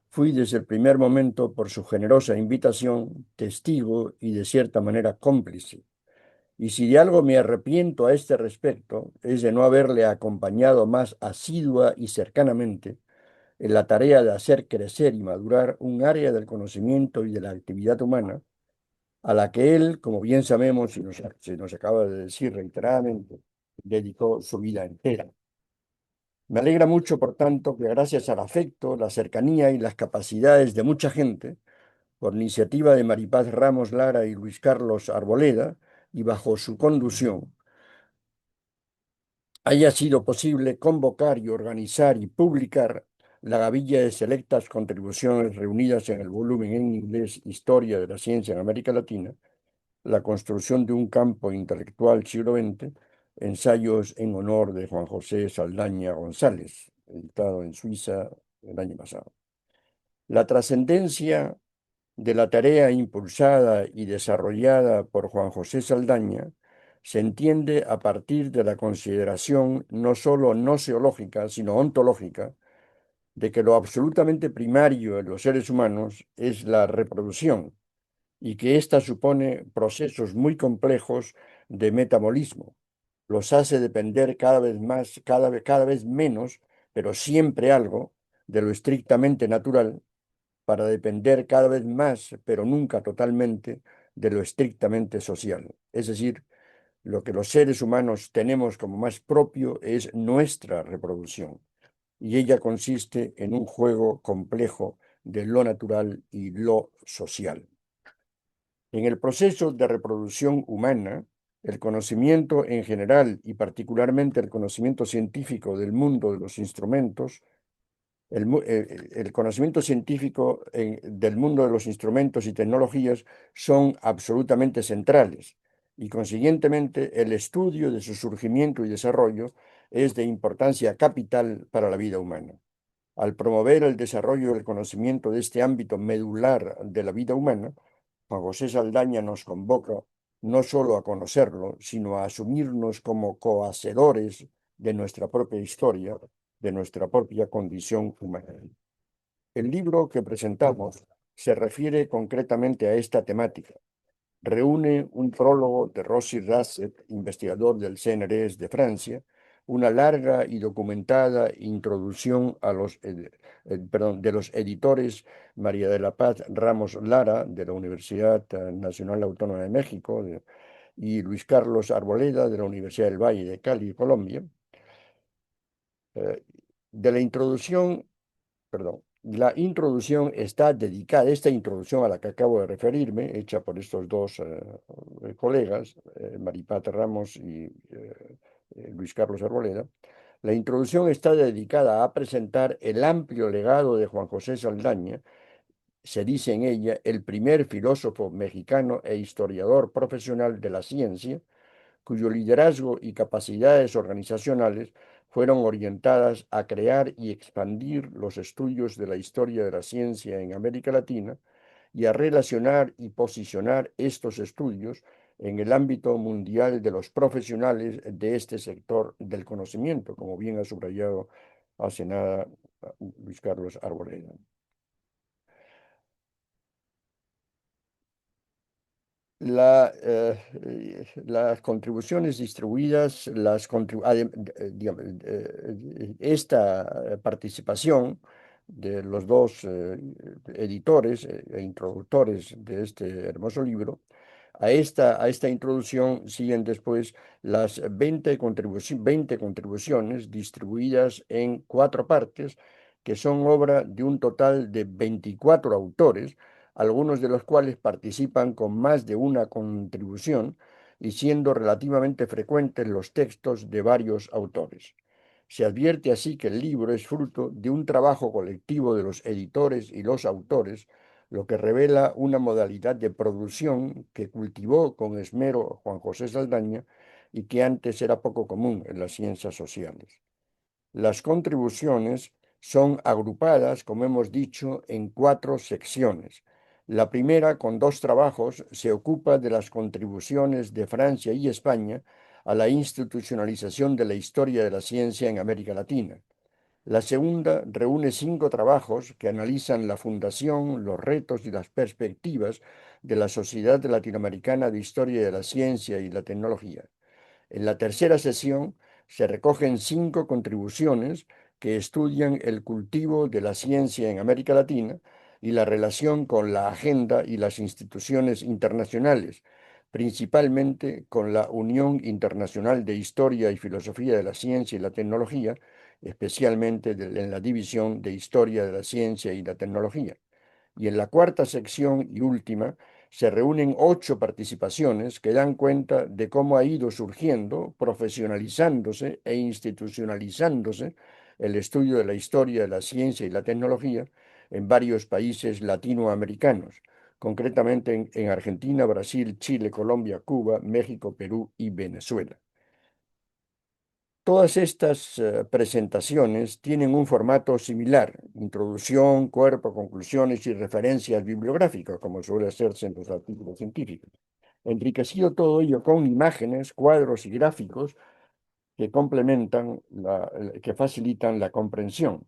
fui desde el primer momento, por su generosa invitación, testigo y de cierta manera cómplice. Y si de algo me arrepiento a este respecto, es de no haberle acompañado más asidua y cercanamente en la tarea de hacer crecer y madurar un área del conocimiento y de la actividad humana a la que él, como bien sabemos y se nos acaba de decir reiteradamente, dedicó su vida entera. Me alegra mucho, por tanto, que gracias al afecto, la cercanía y las capacidades de mucha gente, por iniciativa de Maripaz Ramos Lara y Luis Carlos Arboleda, y bajo su conducción, haya sido posible convocar y organizar y publicar la gavilla de selectas contribuciones reunidas en el volumen en inglés Historia de la Ciencia en América Latina, la construcción de un campo intelectual siglo XX, ensayos en honor de Juan José Saldaña González, editado en Suiza el año pasado. La trascendencia de la tarea impulsada y desarrollada por Juan José Saldaña se entiende a partir de la consideración no solo noseológica, sino ontológica, de que lo absolutamente primario en los seres humanos es la reproducción y que ésta supone procesos muy complejos de metabolismo. Los hace depender cada vez más, cada vez menos, pero siempre algo, de lo estrictamente natural, para depender cada vez más, pero nunca totalmente, de lo estrictamente social. Es decir, lo que los seres humanos tenemos como más propio es nuestra reproducción, y ella consiste en un juego complejo de lo natural y lo social. En el proceso de reproducción humana, el conocimiento en general y particularmente el conocimiento científico del mundo de los instrumentos, el conocimiento científico del mundo de los instrumentos y tecnologías son absolutamente centrales y consiguientemente el estudio de su surgimiento y desarrollo es de importancia capital para la vida humana. Al promover el desarrollo del conocimiento de este ámbito medular de la vida humana, Juan José Saldaña nos convoca no solo a conocerlo, sino a asumirnos como cohacedores de nuestra propia historia, de nuestra propia condición humana. El libro que presentamos se refiere concretamente a esta temática. Reúne un prólogo de Rossi Rasset, investigador del CNRS de Francia, una larga y documentada introducción de los editores María de la Paz Ramos Lara, de la Universidad Nacional Autónoma de México, y Luis Carlos Arboleda, de la Universidad del Valle de Cali, Colombia. De la introducción, perdón, la introducción está dedicada, esta introducción a la que acabo de referirme, hecha por estos dos colegas, Maripaz Ramos y Luis Carlos Arboleda, la introducción está dedicada a presentar el amplio legado de Juan José Saldaña. Se dice en ella el primer filósofo mexicano e historiador profesional de la ciencia, cuyo liderazgo y capacidades organizacionales fueron orientadas a crear y expandir los estudios de la historia de la ciencia en América Latina y a relacionar y posicionar estos estudios en el ámbito mundial de los profesionales de este sector del conocimiento, como bien ha subrayado hace nada Luis Carlos Arboleda. Las contribuciones distribuidas, esta participación de los dos editores e introductores de este hermoso libro, a esta introducción siguen después las 20 contribuciones distribuidas en 4 partes, que son obra de un total de 24 autores, algunos de los cuales participan con más de una contribución y siendo relativamente frecuentes los textos de varios autores. Se advierte así que el libro es fruto de un trabajo colectivo de los editores y los autores, lo que revela una modalidad de producción que cultivó con esmero Juan José Saldaña y que antes era poco común en las ciencias sociales. Las contribuciones son agrupadas, como hemos dicho, en 4 secciones. La primera, con 2 trabajos, se ocupa de las contribuciones de Francia y España a la institucionalización de la historia de la ciencia en América Latina. La segunda reúne 5 trabajos que analizan la fundación, los retos y las perspectivas de la Sociedad Latinoamericana de Historia de la Ciencia y la Tecnología. En la tercera sesión se recogen 5 contribuciones que estudian el cultivo de la ciencia en América Latina y la relación con la agenda y las instituciones internacionales, principalmente con la Unión Internacional de Historia y Filosofía de la Ciencia y la Tecnología, especialmente en la División de Historia de la Ciencia y la Tecnología. Y en la cuarta sección y última se reúnen 8 participaciones que dan cuenta de cómo ha ido surgiendo, profesionalizándose e institucionalizándose el estudio de la historia de la ciencia y la tecnología en varios países latinoamericanos, concretamente en Argentina, Brasil, Chile, Colombia, Cuba, México, Perú y Venezuela. Todas estas presentaciones tienen un formato similar: introducción, cuerpo, conclusiones y referencias bibliográficas, como suele hacerse en los artículos científicos. Enriquecido todo ello con imágenes, cuadros y gráficos que complementan, que facilitan la comprensión.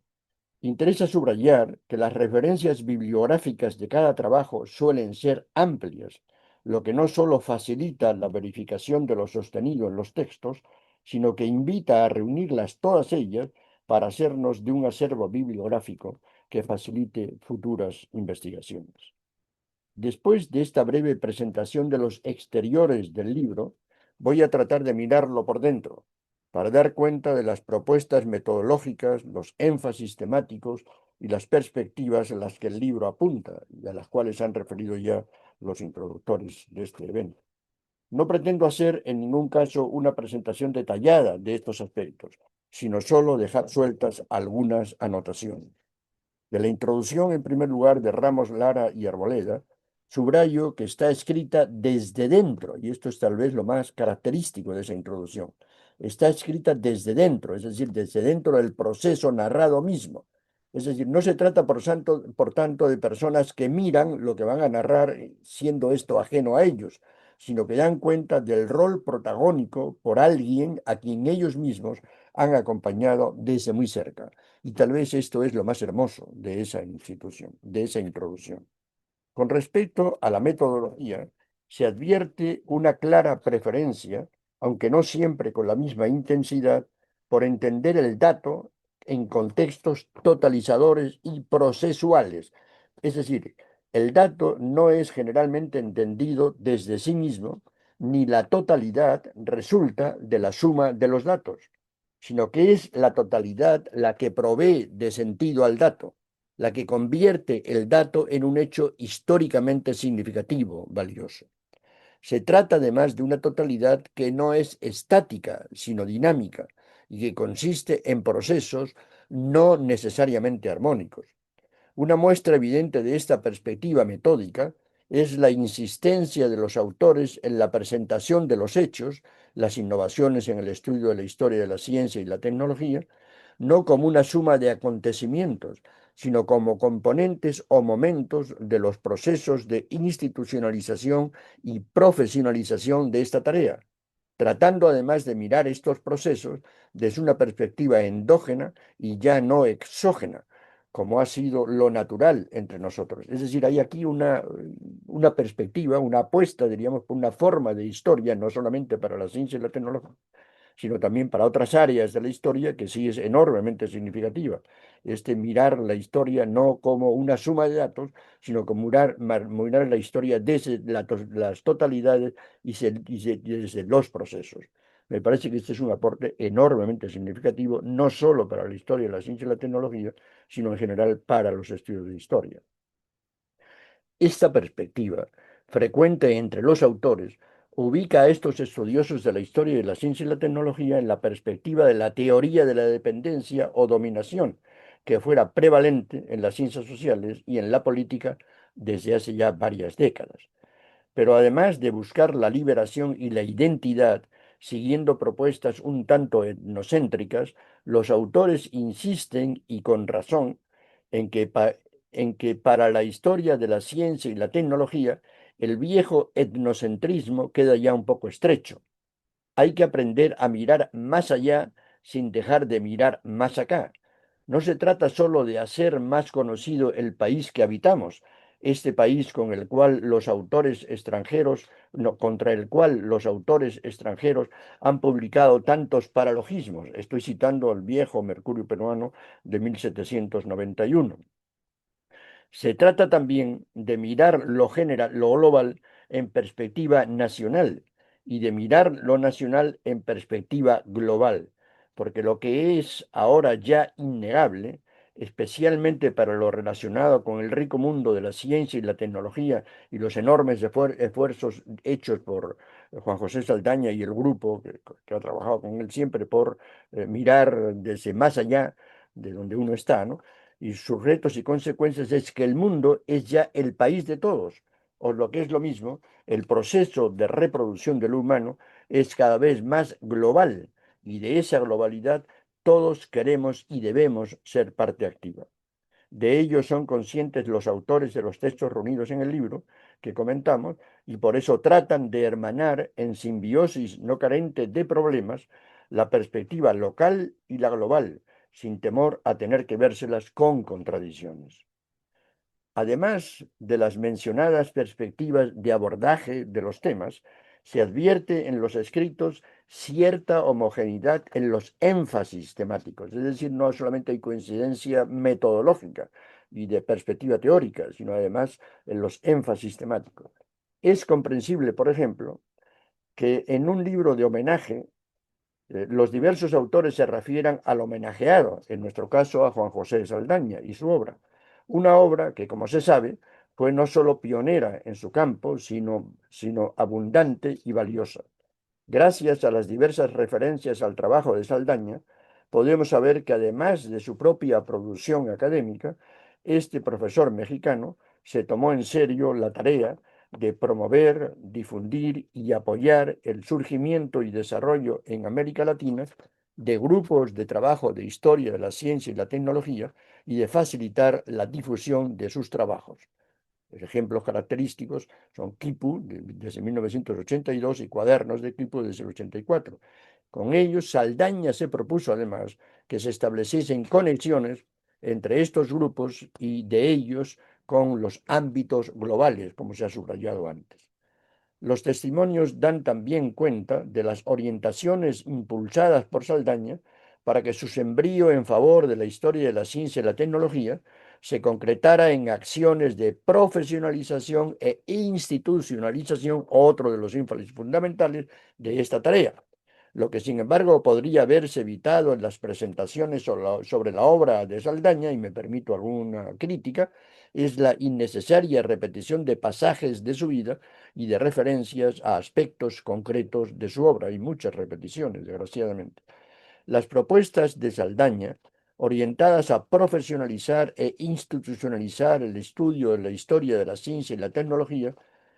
Interesa subrayar que las referencias bibliográficas de cada trabajo suelen ser amplias, lo que no solo facilita la verificación de lo sostenido en los textos, sino que invita a reunirlas todas ellas para hacernos de un acervo bibliográfico que facilite futuras investigaciones. Después de esta breve presentación de los exteriores del libro, voy a tratar de mirarlo por dentro, para dar cuenta de las propuestas metodológicas, los énfasis temáticos y las perspectivas a las que el libro apunta y a las cuales han referido ya los introductores de este evento. No pretendo hacer en ningún caso una presentación detallada de estos aspectos, sino solo dejar sueltas algunas anotaciones. De la introducción, en primer lugar, de Ramos, Lara y Arboleda, subrayo que está escrita desde dentro, y esto es tal vez lo más característico de esa introducción. Está escrita desde dentro, es decir, desde dentro del proceso narrado mismo. Es decir, no se trata, por tanto, de personas que miran lo que van a narrar, siendo esto ajeno a ellos, sino que dan cuenta del rol protagónico por alguien a quien ellos mismos han acompañado desde muy cerca. Y tal vez esto es lo más hermoso de esa institución, de esa introducción. Con respecto a la metodología, se advierte una clara preferencia, aunque no siempre con la misma intensidad, por entender el dato en contextos totalizadores y procesuales. Es decir, el dato no es generalmente entendido desde sí mismo, ni la totalidad resulta de la suma de los datos, sino que es la totalidad la que provee de sentido al dato, la que convierte el dato en un hecho históricamente significativo, valioso. Se trata además de una totalidad que no es estática, sino dinámica, y que consiste en procesos no necesariamente armónicos. Una muestra evidente de esta perspectiva metódica es la insistencia de los autores en la presentación de los hechos, las innovaciones en el estudio de la historia de la ciencia y la tecnología, no como una suma de acontecimientos, sino como componentes o momentos de los procesos de institucionalización y profesionalización de esta tarea, tratando además de mirar estos procesos desde una perspectiva endógena y ya no exógena, como ha sido lo natural entre nosotros. Es decir, hay aquí una perspectiva, una apuesta, diríamos, por una forma de historia, no solamente para la ciencia y la tecnología, sino también para otras áreas de la historia que sí es enormemente significativa. Mirar la historia no como una suma de datos, sino como mirar la historia desde las totalidades y desde los procesos. Me parece que este es un aporte enormemente significativo, no solo para la historia de la ciencia y la tecnología, sino en general para los estudios de historia. Esta perspectiva, frecuente entre los autores, ubica a estos estudiosos de la historia de la ciencia y la tecnología en la perspectiva de la teoría de la dependencia o dominación, que fuera prevalente en las ciencias sociales y en la política desde hace ya varias décadas. Pero además de buscar la liberación y la identidad, siguiendo propuestas un tanto etnocéntricas, los autores insisten, y con razón, en que para la historia de la ciencia y la tecnología, el viejo etnocentrismo queda ya un poco estrecho. Hay que aprender a mirar más allá sin dejar de mirar más acá, No se trata solo de hacer más conocido el país que habitamos, este país con el cual los autores extranjeros, no, contra el cual los autores extranjeros han publicado tantos paralogismos. Estoy citando al viejo Mercurio peruano de 1791. Se trata también de mirar lo general, lo global en perspectiva nacional y de mirar lo nacional en perspectiva global, porque lo que es ahora ya innegable, especialmente para lo relacionado con el rico mundo de la ciencia y la tecnología y los enormes esfuerzos hechos por Juan José Saldaña y el grupo que ha trabajado con él siempre por mirar desde más allá de donde uno está, ¿no? Y sus retos y consecuencias es que el mundo es ya el país de todos, o lo que es lo mismo, el proceso de reproducción del humano es cada vez más global y de esa globalidad todos queremos y debemos ser parte activa. De ello son conscientes los autores de los textos reunidos en el libro que comentamos y por eso tratan de hermanar en simbiosis no carente de problemas la perspectiva local y la global, sin temor a tener que vérselas con contradicciones. Además de las mencionadas perspectivas de abordaje de los temas, se advierte en los escritos cierta homogeneidad en los énfasis temáticos, es decir, no solamente hay coincidencia metodológica y de perspectiva teórica, sino además en los énfasis temáticos. Es comprensible, por ejemplo, que en un libro de homenaje los diversos autores se refieran al homenajeado, en nuestro caso a Juan José de Saldaña y su obra. Una obra que, como se sabe, fue no solo pionera en su campo, sino abundante y valiosa. Gracias a las diversas referencias al trabajo de Saldaña, podemos saber que además de su propia producción académica, este profesor mexicano se tomó en serio la tarea de promover, difundir y apoyar el surgimiento y desarrollo en América Latina de grupos de trabajo de historia de la ciencia y la tecnología y de facilitar la difusión de sus trabajos. Los ejemplos característicos son Quipu desde 1982 y Cuadernos de Quipu desde el 84. Con ellos, Saldaña se propuso además que se estableciesen conexiones entre estos grupos y de ellos con los ámbitos globales, como se ha subrayado antes. Los testimonios dan también cuenta de las orientaciones impulsadas por Saldaña para que su sembrío en favor de la historia de la ciencia y la tecnología se concretara en acciones de profesionalización e institucionalización, otro de los énfasis fundamentales de esta tarea. Lo que, sin embargo, podría haberse evitado en las presentaciones sobre la obra de Saldaña, y me permito alguna crítica, es la innecesaria repetición de pasajes de su vida y de referencias a aspectos concretos de su obra. Hay muchas repeticiones, desgraciadamente. Las propuestas de Saldaña, orientadas a profesionalizar e institucionalizar el estudio de la historia de la ciencia y la tecnología,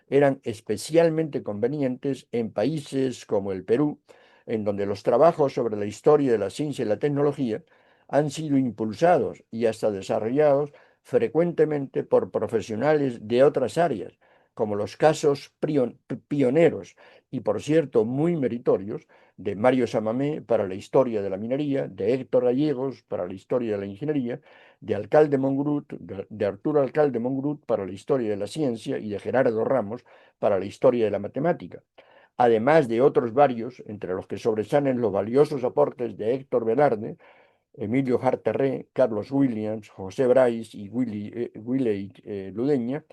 eran especialmente convenientes en países como el Perú, en donde los trabajos sobre la historia de la ciencia y la tecnología han sido impulsados y hasta desarrollados frecuentemente por profesionales de otras áreas, como los casos pioneros y, por cierto, muy meritorios de Mario Samamé para la historia de la minería, de Héctor Gallegos para la historia de la ingeniería, de Arturo Alcalde Mongrut para la historia de la ciencia y de Gerardo Ramos para la historia de la matemática, además de otros varios, entre los que sobresalen los valiosos aportes de Héctor Velarde, Emilio Harterré, Carlos Williams, José Brais y Willy Ludeña,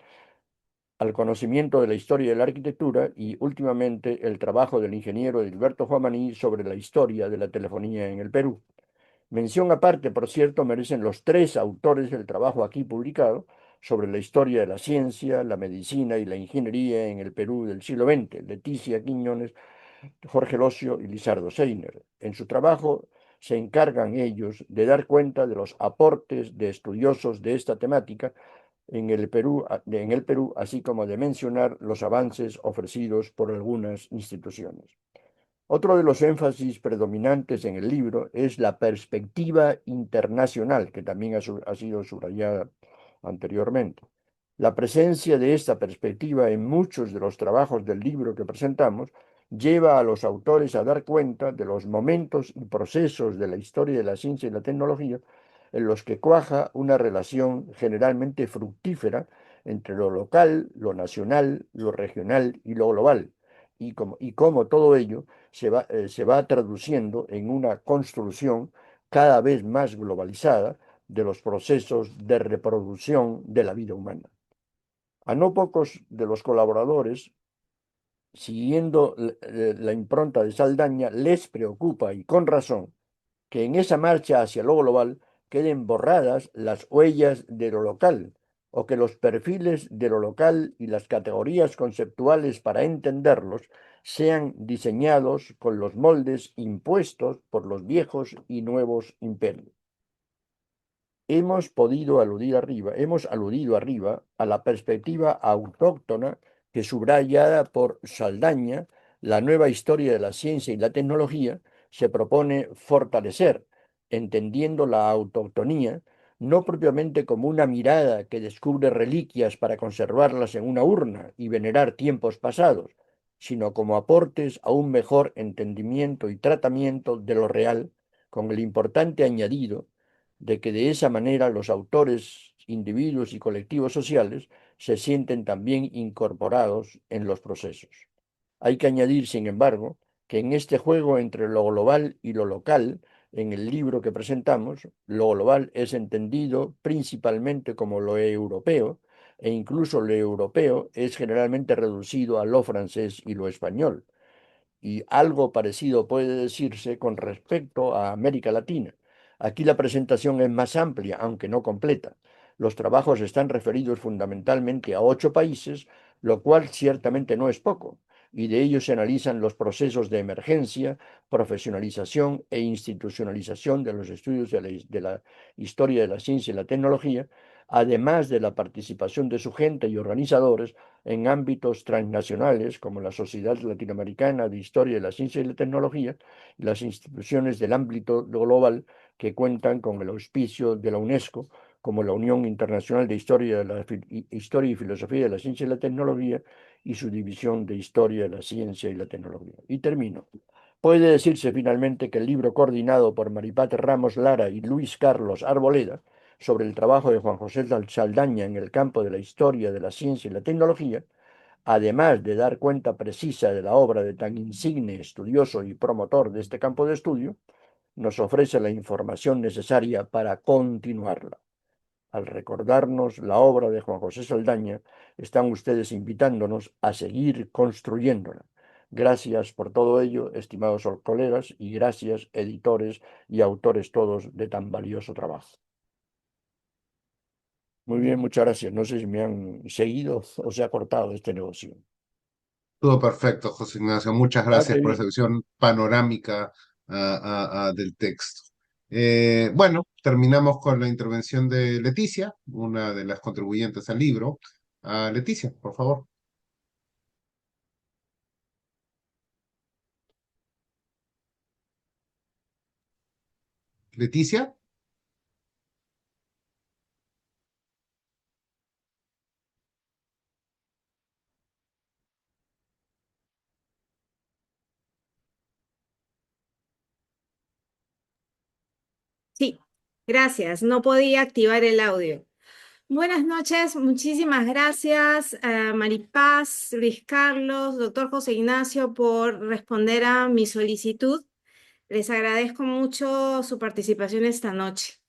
al conocimiento de la historia de la arquitectura y últimamente el trabajo del ingeniero Edilberto Juamaní sobre la historia de la telefonía en el Perú. Mención aparte, por cierto, merecen los tres autores del trabajo aquí publicado sobre la historia de la ciencia, la medicina y la ingeniería en el Perú del siglo XX, Leticia Quiñones, Jorge Locio y Lizardo Seiner. En su trabajo se encargan ellos de dar cuenta de los aportes de estudiosos de esta temática en el Perú, así como de mencionar los avances ofrecidos por algunas instituciones. Otro de los énfasis predominantes en el libro es la perspectiva internacional, que también ha sido subrayada anteriormente. La presencia de esta perspectiva en muchos de los trabajos del libro que presentamos lleva a los autores a dar cuenta de los momentos y procesos de la historia de la ciencia y la tecnología en los que cuaja una relación generalmente fructífera entre lo local, lo nacional, lo regional y lo global, y cómo todo ello se va traduciendo en una construcción cada vez más globalizada de los procesos de reproducción de la vida humana. A no pocos de los colaboradores, siguiendo la impronta de Saldaña, les preocupa, y con razón, que en esa marcha hacia lo global queden borradas las huellas de lo local, o que los perfiles de lo local y las categorías conceptuales para entenderlos sean diseñados con los moldes impuestos por los viejos y nuevos imperios. Hemos aludido arriba a la perspectiva autóctona que, subrayada por Saldaña, la nueva historia de la ciencia y la tecnología se propone fortalecer, entendiendo la autoctonía no propiamente como una mirada que descubre reliquias para conservarlas en una urna y venerar tiempos pasados, sino como aportes a un mejor entendimiento y tratamiento de lo real, con el importante añadido de que de esa manera los autores, individuos y colectivos sociales se sienten también incorporados en los procesos. Hay que añadir, sin embargo, que en este juego entre lo global y lo local, en el libro que presentamos, lo global es entendido principalmente como lo europeo, e incluso lo europeo es generalmente reducido a lo francés y lo español. Y algo parecido puede decirse con respecto a América Latina. Aquí la presentación es más amplia, aunque no completa. Los trabajos están referidos fundamentalmente a 8 países, lo cual ciertamente no es poco, y de ellos se analizan los procesos de emergencia, profesionalización e institucionalización de los estudios de la historia de la ciencia y la tecnología, además de la participación de su gente y organizadores en ámbitos transnacionales como la Sociedad Latinoamericana de Historia de la Ciencia y la Tecnología y las instituciones del ámbito global que cuentan con el auspicio de la UNESCO, como la Unión Internacional de Historia y Filosofía de la Ciencia y la Tecnología y su división de Historia de la Ciencia y la Tecnología. Y termino. Puede decirse finalmente que el libro, coordinado por Maripaz Ramos Lara y Luis Carlos Arboleda, sobre el trabajo de Juan José Saldaña en el campo de la historia de la ciencia y la tecnología, además de dar cuenta precisa de la obra de tan insigne estudioso y promotor de este campo de estudio, nos ofrece la información necesaria para continuarla. Al recordarnos la obra de Juan José Saldaña, están ustedes invitándonos a seguir construyéndola. Gracias por todo ello, estimados colegas, y gracias, editores y autores todos, de tan valioso trabajo. Muy bien, muchas gracias. No sé si me han seguido o se ha cortado este negocio. Todo perfecto, José Ignacio. Muchas Ah, gracias qué por esa bien. visión panorámica del texto. Bueno, terminamos con la intervención de Leticia, una de las contribuyentes al libro. Leticia, por favor. Leticia. Sí, gracias. No podía activar el audio. Buenas noches, muchísimas gracias a Maripaz, Luis Carlos, doctor José Ignacio por responder a mi solicitud. Les agradezco mucho su participación esta noche.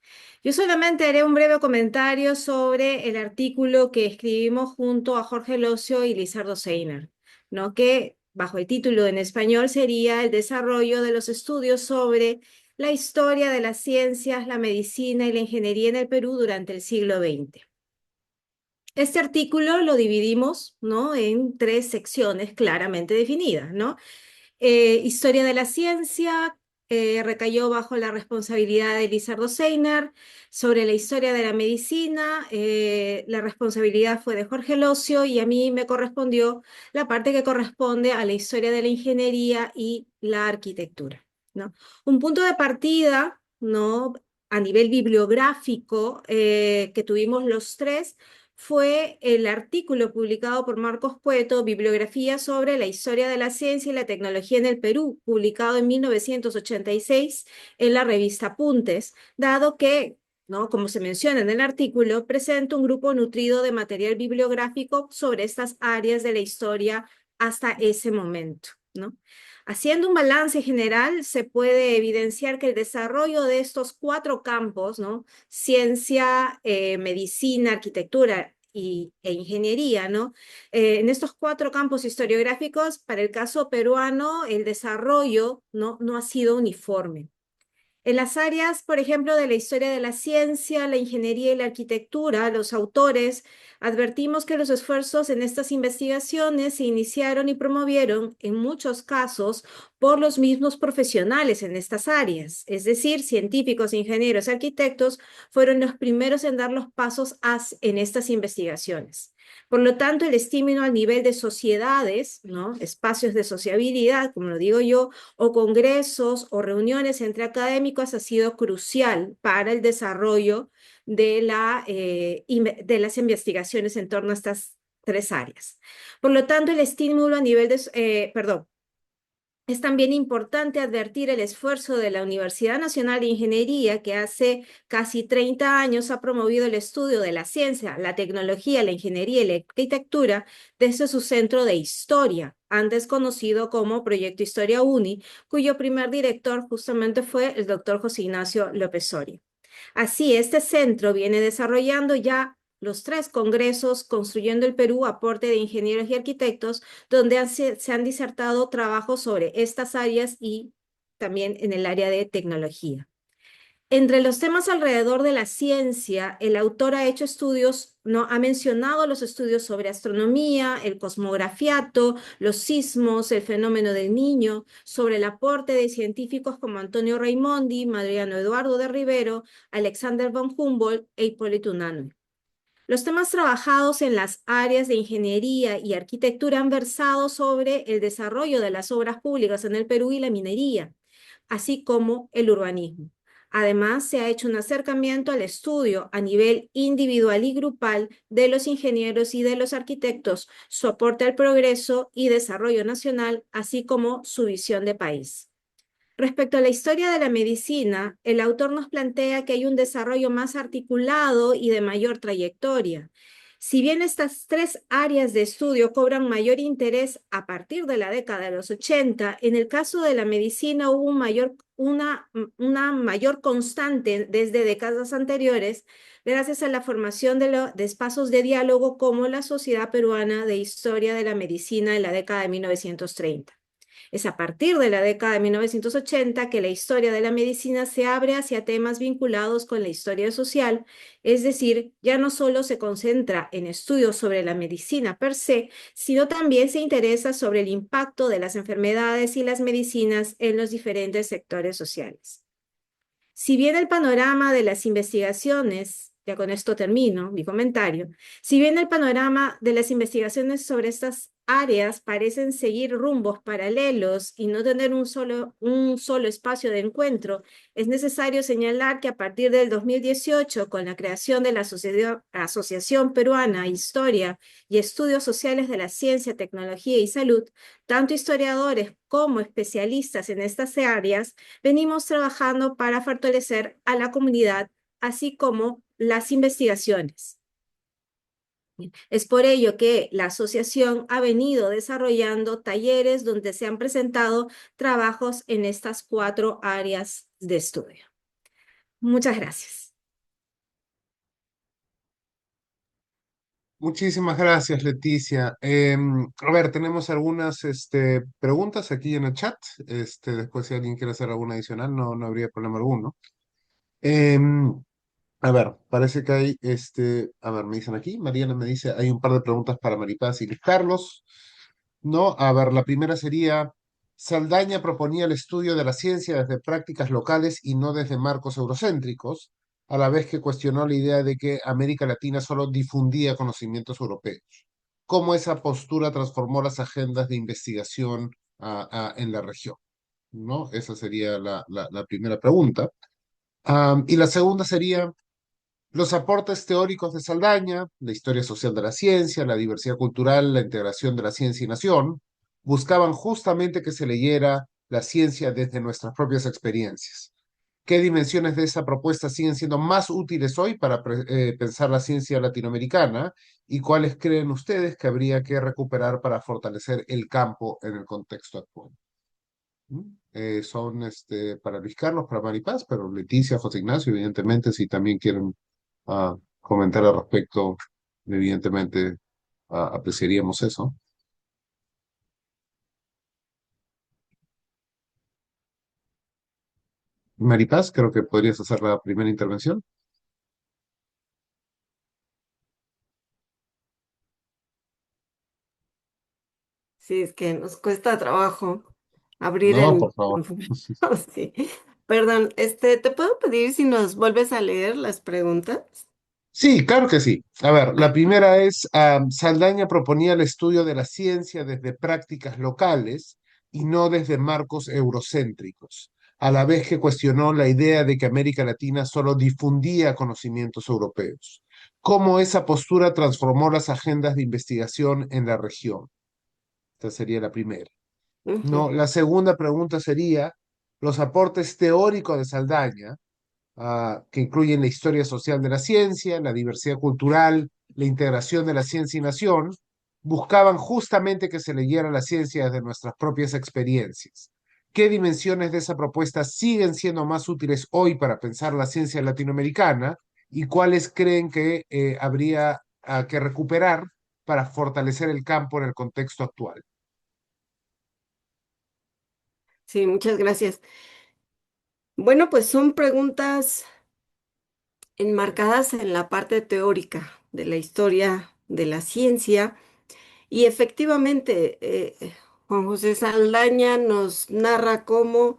Yo solamente haré un breve comentario sobre el artículo que escribimos junto a Jorge Locio y Lizardo Seiner, ¿no? Que bajo el título en español sería El desarrollo de los estudios sobre la historia de las ciencias, la medicina y la ingeniería en el Perú durante el siglo XX. Este artículo lo dividimos, ¿no?, en 3 secciones claramente definidas, ¿no? Historia de la ciencia recayó bajo la responsabilidad de Lizardo Seiner. Sobre la historia de la medicina, la responsabilidad fue de Jorge Locio y a mí me correspondió la parte que corresponde a la historia de la ingeniería y la arquitectura, ¿no? Un punto de partida, ¿no?, a nivel bibliográfico que tuvimos los 3 fue el artículo publicado por Marcos Pueto, Bibliografía sobre la historia de la ciencia y la tecnología en el Perú, publicado en 1986 en la revista Apuntes, dado que ¿no? Como se menciona en el artículo, presenta un grupo nutrido de material bibliográfico sobre estas áreas de la historia hasta ese momento, ¿no? Haciendo un balance general, se puede evidenciar que el desarrollo de estos 4 campos, ¿no? Ciencia, medicina, arquitectura e ingeniería, ¿no? En estos 4 campos historiográficos, para el caso peruano, el desarrollo no ha sido uniforme. En las áreas, por ejemplo, de la historia de la ciencia, la ingeniería y la arquitectura, los autores advertimos que los esfuerzos en estas investigaciones se iniciaron y promovieron, en muchos casos, por los mismos profesionales en estas áreas, es decir, científicos, ingenieros, arquitectos, fueron los primeros en dar los pasos en estas investigaciones. Por lo tanto, el estímulo al nivel de sociedades, ¿no? Espacios de sociabilidad, como lo digo yo, o congresos o reuniones entre académicos ha sido crucial para el desarrollo de las investigaciones en torno a estas 3 áreas. Por lo tanto, el estímulo a nivel de, es también importante advertir el esfuerzo de la Universidad Nacional de Ingeniería, que hace casi 30 años ha promovido el estudio de la ciencia, la tecnología, la ingeniería y la arquitectura desde su centro de historia, antes conocido como Proyecto Historia Uni, cuyo primer director justamente fue el doctor José Ignacio López Soria. Así, este centro viene desarrollando ya los 3 congresos Construyendo el Perú, aporte de ingenieros y arquitectos, donde se han disertado trabajos sobre estas áreas y también en el área de tecnología. Entre los temas alrededor de la ciencia, el autor ha hecho estudios, ¿no? Ha mencionado los estudios sobre astronomía, el cosmografiato, los sismos, el fenómeno del Niño, sobre el aporte de científicos como Antonio Raimondi, Mariano Eduardo de Rivero, Alexander von Humboldt e Hipólito Unanue. Los temas trabajados en las áreas de ingeniería y arquitectura han versado sobre el desarrollo de las obras públicas en el Perú y la minería, así como el urbanismo. Además, se ha hecho un acercamiento al estudio a nivel individual y grupal de los ingenieros y de los arquitectos, su aporte al progreso y desarrollo nacional, así como su visión de país. Respecto a la historia de la medicina, el autor nos plantea que hay un desarrollo más articulado y de mayor trayectoria. Si bien estas 3 áreas de estudio cobran mayor interés a partir de la década de los 80, en el caso de la medicina hubo una mayor constante desde décadas anteriores, gracias a la formación de espacios de diálogo como la Sociedad Peruana de Historia de la Medicina en la década de 1930. Es a partir de la década de 1980 que la historia de la medicina se abre hacia temas vinculados con la historia social, es decir, ya no solo se concentra en estudios sobre la medicina per se, sino también se interesa sobre el impacto de las enfermedades y las medicinas en los diferentes sectores sociales. Si bien el panorama de las investigaciones, ya con esto termino mi comentario, si bien el panorama de las investigaciones sobre estas áreas parecen seguir rumbos paralelos y no tener un solo espacio de encuentro, es necesario señalar que a partir del 2018, con la creación de la Asociación Peruana Historia y Estudios Sociales de la Ciencia, Tecnología y Salud, tanto historiadores como especialistas en estas áreas venimos trabajando para fortalecer a la comunidad, así como las investigaciones. Es por ello que la asociación ha venido desarrollando talleres donde se han presentado trabajos en estas 4 áreas de estudio. Muchas gracias. Muchísimas gracias, Leticia. A ver, tenemos algunas preguntas aquí en el chat. Después, si alguien quiere hacer alguna adicional, no habría problema alguno. Em, a ver, parece que hay, a ver, me dicen aquí, Mariana me dice, hay un par de preguntas para Maripaz y Luis Carlos, ¿no? A ver, la primera sería, Saldaña proponía el estudio de la ciencia desde prácticas locales y no desde marcos eurocéntricos, a la vez que cuestionó la idea de que América Latina solo difundía conocimientos europeos. ¿Cómo esa postura transformó las agendas de investigación en la región? ¿No? Esa sería la primera pregunta. Y la segunda sería, los aportes teóricos de Saldaña, la historia social de la ciencia, la diversidad cultural, la integración de la ciencia y nación, buscaban justamente que se leyera la ciencia desde nuestras propias experiencias. ¿Qué dimensiones de esa propuesta siguen siendo más útiles hoy para pensar la ciencia latinoamericana? ¿Y cuáles creen ustedes que habría que recuperar para fortalecer el campo en el contexto actual? Son para Luis Carlos, para Maripaz, pero Leticia, José Ignacio, evidentemente, si también quieren comentar al respecto, evidentemente apreciaríamos eso. Maripaz, creo que podrías hacer la primera intervención. Sí, es que nos cuesta trabajo abrir No, el... por favor. Sí. Perdón, ¿te puedo pedir si nos vuelves a leer las preguntas? Sí, claro que sí. A ver, la primera es, Saldaña proponía el estudio de la ciencia desde prácticas locales y no desde marcos eurocéntricos, a la vez que cuestionó la idea de que América Latina solo difundía conocimientos europeos. ¿Cómo esa postura transformó las agendas de investigación en la región? Esta sería la primera. Ujú. No, la segunda pregunta sería, los aportes teóricos de Saldaña que incluyen la historia social de la ciencia, la diversidad cultural, la integración de la ciencia y nación, buscaban justamente que se leyera la ciencia desde nuestras propias experiencias. ¿Qué dimensiones de esa propuesta siguen siendo más útiles hoy para pensar la ciencia latinoamericana y cuáles creen que habría que recuperar para fortalecer el campo en el contexto actual? Sí, muchas gracias. Bueno, pues son preguntas enmarcadas en la parte teórica de la historia de la ciencia y efectivamente Juan José Saldaña nos narra cómo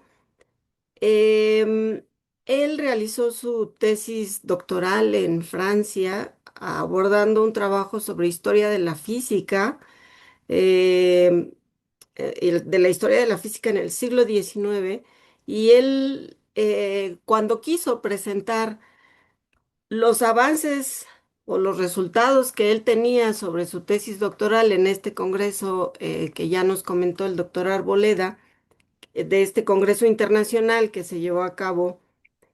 em, él realizó su tesis doctoral en Francia abordando un trabajo sobre historia de la física, em, y de la historia de la física en el siglo XIX, y él cuando quiso presentar los avances o los resultados que él tenía sobre su tesis doctoral en este congreso que ya nos comentó el doctor Arboleda, de este congreso internacional que se llevó a cabo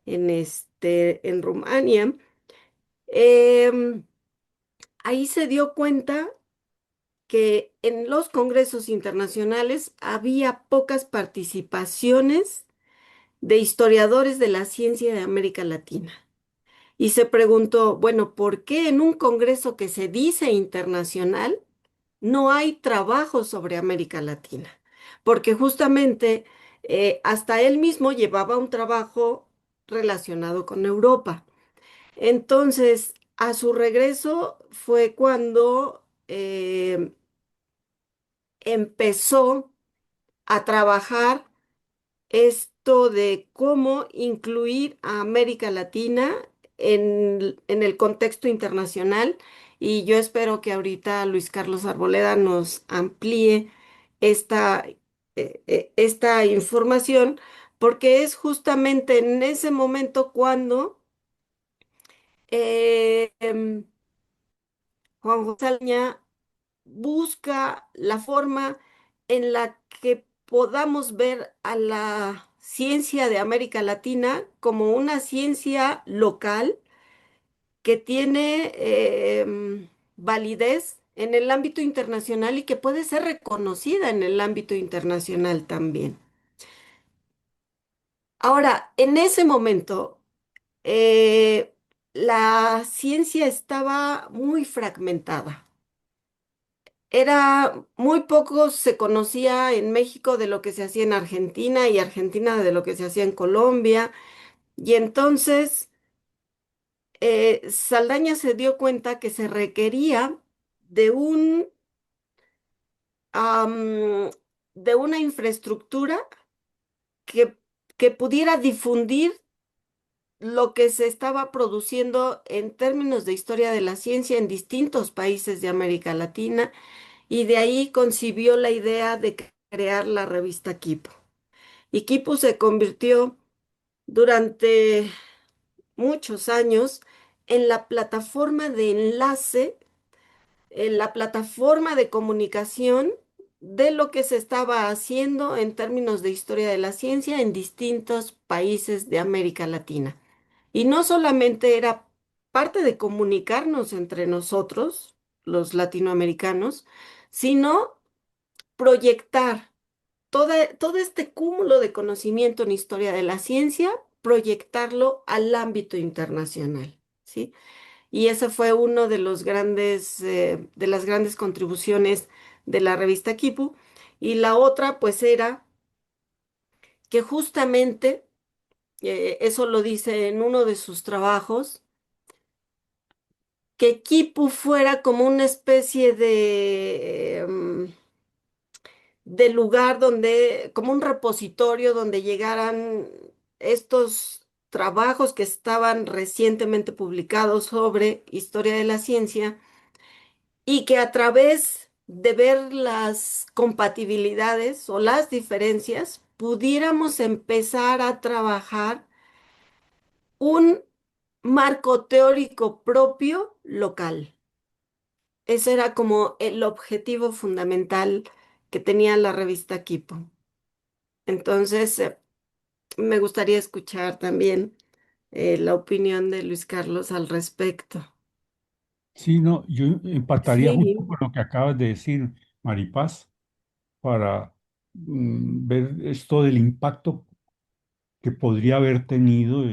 en Rumania, em, ahí se dio cuenta que en los congresos internacionales había pocas participaciones de historiadores de la ciencia de América Latina. Y se preguntó, bueno, ¿por qué en un congreso que se dice internacional no hay trabajo sobre América Latina? Porque justamente hasta él mismo llevaba un trabajo relacionado con Europa. Entonces, a su regreso fue cuando empezó a trabajar esto de cómo incluir a América Latina en el contexto internacional y yo espero que ahorita Luis Carlos Arboleda nos amplíe esta, esta información porque es justamente en ese momento cuando em, Juan José Alña busca la forma en la que podamos ver a la ciencia de América Latina como una ciencia local que tiene validez en el ámbito internacional y que puede ser reconocida en el ámbito internacional también. Ahora, en ese momento, eh, la ciencia estaba muy fragmentada. Era muy poco se conocía en México de lo que se hacía en Argentina y Argentina de lo que se hacía en Colombia. Y entonces Saldaña se dio cuenta que se requería de am, de una infraestructura que, que pudiera difundir lo que se estaba produciendo en términos de historia de la ciencia en distintos países de América Latina. Y de ahí concibió la idea de crear la revista Kipu. Y Kipu se convirtió durante muchos años en la plataforma de enlace, en la plataforma de comunicación de lo que se estaba haciendo en términos de historia de la ciencia en distintos países de América Latina. Y no solamente era parte de comunicarnos entre nosotros, los latinoamericanos, sino proyectar todo este cúmulo de conocimiento en historia de la ciencia, proyectarlo al ámbito internacional, ¿sí? Y ese fue uno de los grandes, de las grandes contribuciones de la revista Kipu. Y la otra, pues, era que justamente, eso lo dice en uno de sus trabajos, que Kipu fuera como una especie de lugar donde, como un repositorio donde llegaran estos trabajos que estaban recientemente publicados sobre historia de la ciencia y que a través de ver las compatibilidades o las diferencias, pudiéramos empezar a trabajar un marco teórico propio local. Ese era como el objetivo fundamental que tenía la revista Kipo. Entonces, me gustaría escuchar también la opinión de Luis Carlos al respecto. Sí, no, yo empataría justo Sí. con lo que acabas de decir, Maripaz, para ver esto del impacto que podría haber tenido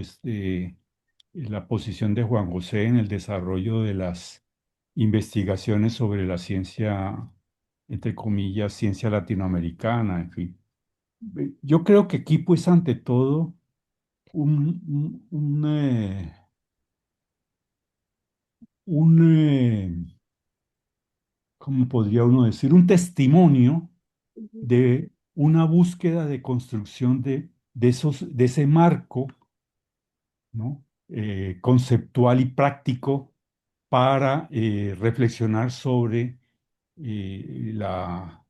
la posición de Juan José en el desarrollo de las investigaciones sobre la ciencia, entre comillas, ciencia latinoamericana, en fin. Yo creo que Equipo es ante todo un, un, ¿cómo podría uno decir? Un testimonio Ujú. de una búsqueda de construcción de ese marco, ¿no? Conceptual y práctico para reflexionar sobre la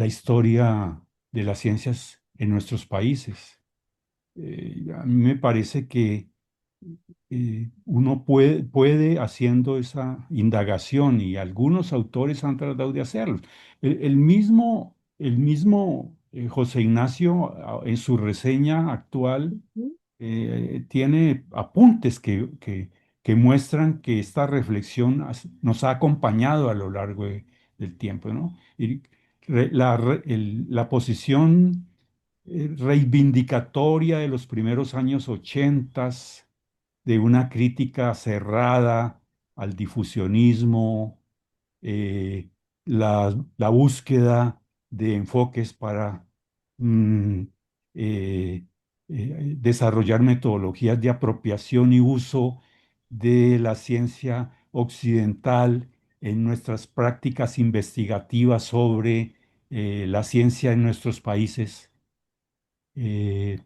historia de las ciencias en nuestros países. A mí me parece que uno puede haciendo esa indagación y algunos autores han tratado de hacerlo. El mismo José Ignacio, en su reseña actual, Ujú. tiene apuntes que muestran que esta reflexión nos ha acompañado a lo largo del tiempo, ¿no? Y la posición reivindicatoria de los primeros años 80, de una crítica cerrada al difusionismo, eh, la búsqueda de enfoques para mm, eh, desarrollar metodologías de apropiación y uso de la ciencia occidental en nuestras prácticas investigativas sobre la ciencia en nuestros países. Eh,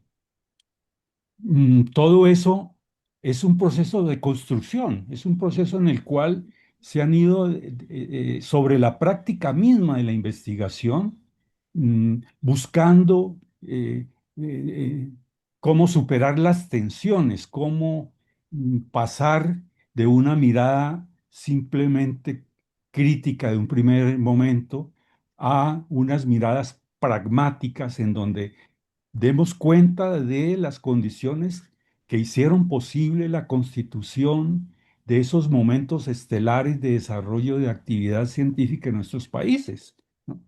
Todo eso es un proceso de construcción, es un proceso en el cual se han ido sobre la práctica misma de la investigación, buscando eh, cómo superar las tensiones, cómo pasar de una mirada simplemente crítica de un primer momento a unas miradas pragmáticas en donde demos cuenta de las condiciones que hicieron posible la constitución de esos momentos estelares de desarrollo de actividad científica en nuestros países, ¿no?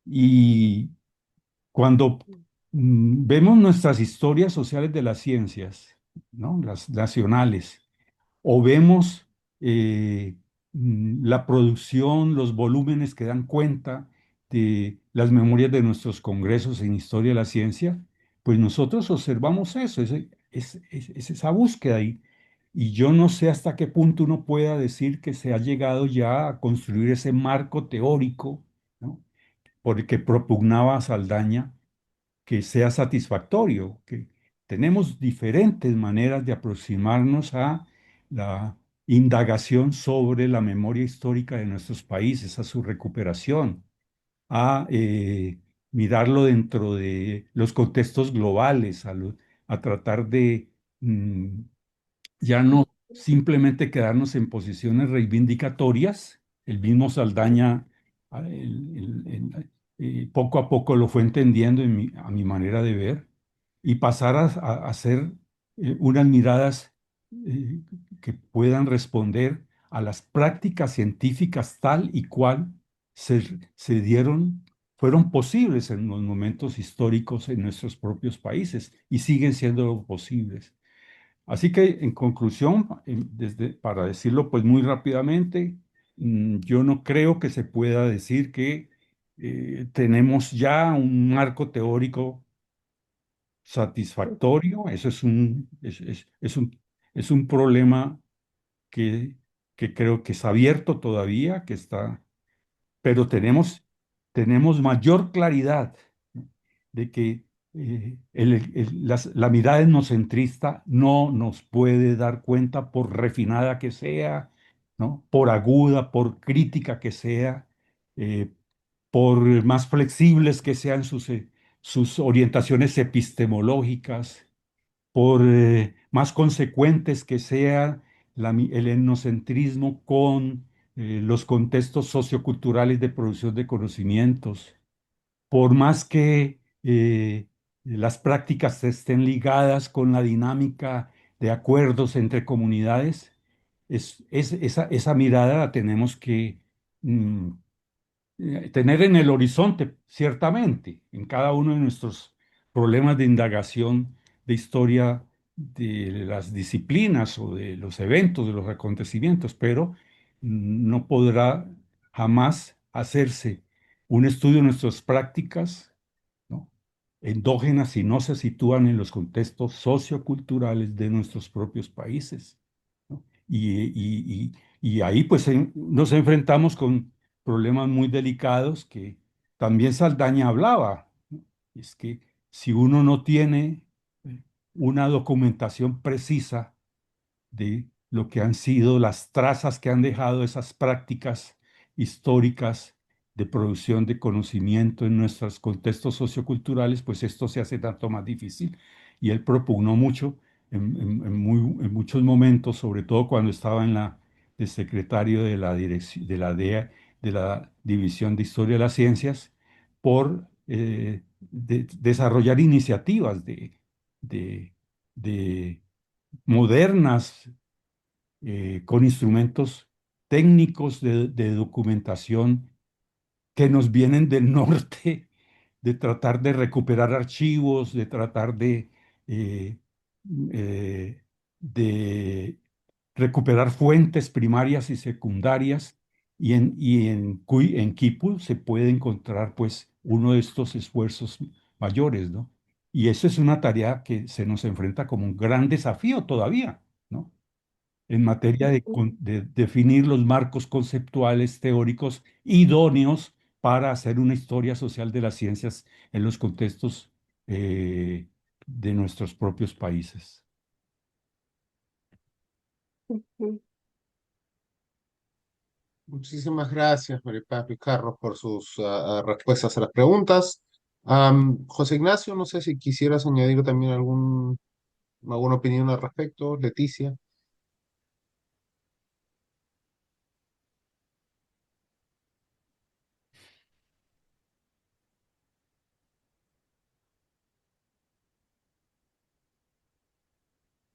Y cuando vemos nuestras historias sociales de las ciencias, ¿no? Las nacionales, o vemos la producción, los volúmenes que dan cuenta de las memorias de nuestros congresos en historia de la ciencia, pues nosotros observamos eso, es esa búsqueda y yo no sé hasta qué punto uno pueda decir que se ha llegado ya a construir ese marco teórico, ¿no? Porque propugnaba Saldaña que sea satisfactorio, que tenemos diferentes maneras de aproximarnos a la indagación sobre la memoria histórica de nuestros países, a su recuperación, a mirarlo dentro de los contextos globales, a tratar de ya no simplemente quedarnos en posiciones reivindicatorias. El mismo Saldaña poco a poco lo fue entendiendo a mi manera de ver y pasar a hacer unas miradas eh, que puedan responder a las prácticas científicas tal y cual se dieron, fueron posibles en los momentos históricos en nuestros propios países y siguen siendo posibles. Así que, en conclusión, para decirlo pues muy rápidamente, yo no creo que se pueda decir que tenemos ya un marco teórico satisfactorio. Eso es un problema que, que creo que es abierto todavía, pero tenemos mayor claridad de que la mirada etnocentrista no nos puede dar cuenta, por refinada que sea, ¿no? Por aguda, por crítica que sea, eh, por más flexibles que sean sus orientaciones epistemológicas, por más consecuentes que sea el etnocentrismo con los contextos socioculturales de producción de conocimientos, por más que las prácticas estén ligadas con la dinámica de acuerdos entre comunidades, esa mirada la tenemos que mm, tener en el horizonte, ciertamente, en cada uno de nuestros problemas de indagación de historia de las disciplinas o de los eventos, de los acontecimientos, pero no podrá jamás hacerse un estudio de nuestras prácticas, ¿no? Endógenas si no se sitúan en los contextos socioculturales de nuestros propios países, ¿no? Y ahí pues nos enfrentamos con problemas muy delicados que también Saldaña hablaba, ¿no? Es que si uno no tiene una documentación precisa de lo que han sido las trazas que han dejado esas prácticas históricas de producción de conocimiento en nuestros contextos socioculturales, pues esto se hace tanto más difícil. Y él propugnó mucho en muchos momentos, sobre todo cuando estaba de secretario de la dirección de la DEA, de la División de Historia de las Ciencias, por desarrollar iniciativas de, de modernas, con instrumentos técnicos de documentación que nos vienen del norte, de tratar de recuperar archivos, de tratar eh, eh, de recuperar fuentes primarias y secundarias, en Kipu se puede encontrar pues uno de estos esfuerzos mayores, ¿no? Y eso es una tarea que se nos enfrenta como un gran desafío todavía, ¿no? En materia de definir los marcos conceptuales teóricos idóneos para hacer una historia social de las ciencias en los contextos eh, de nuestros propios países. Ujú. Muchísimas gracias, María Paz Carlos, por sus respuestas a las preguntas. José Ignacio, no sé si quisieras añadir también alguna opinión al respecto. Leticia.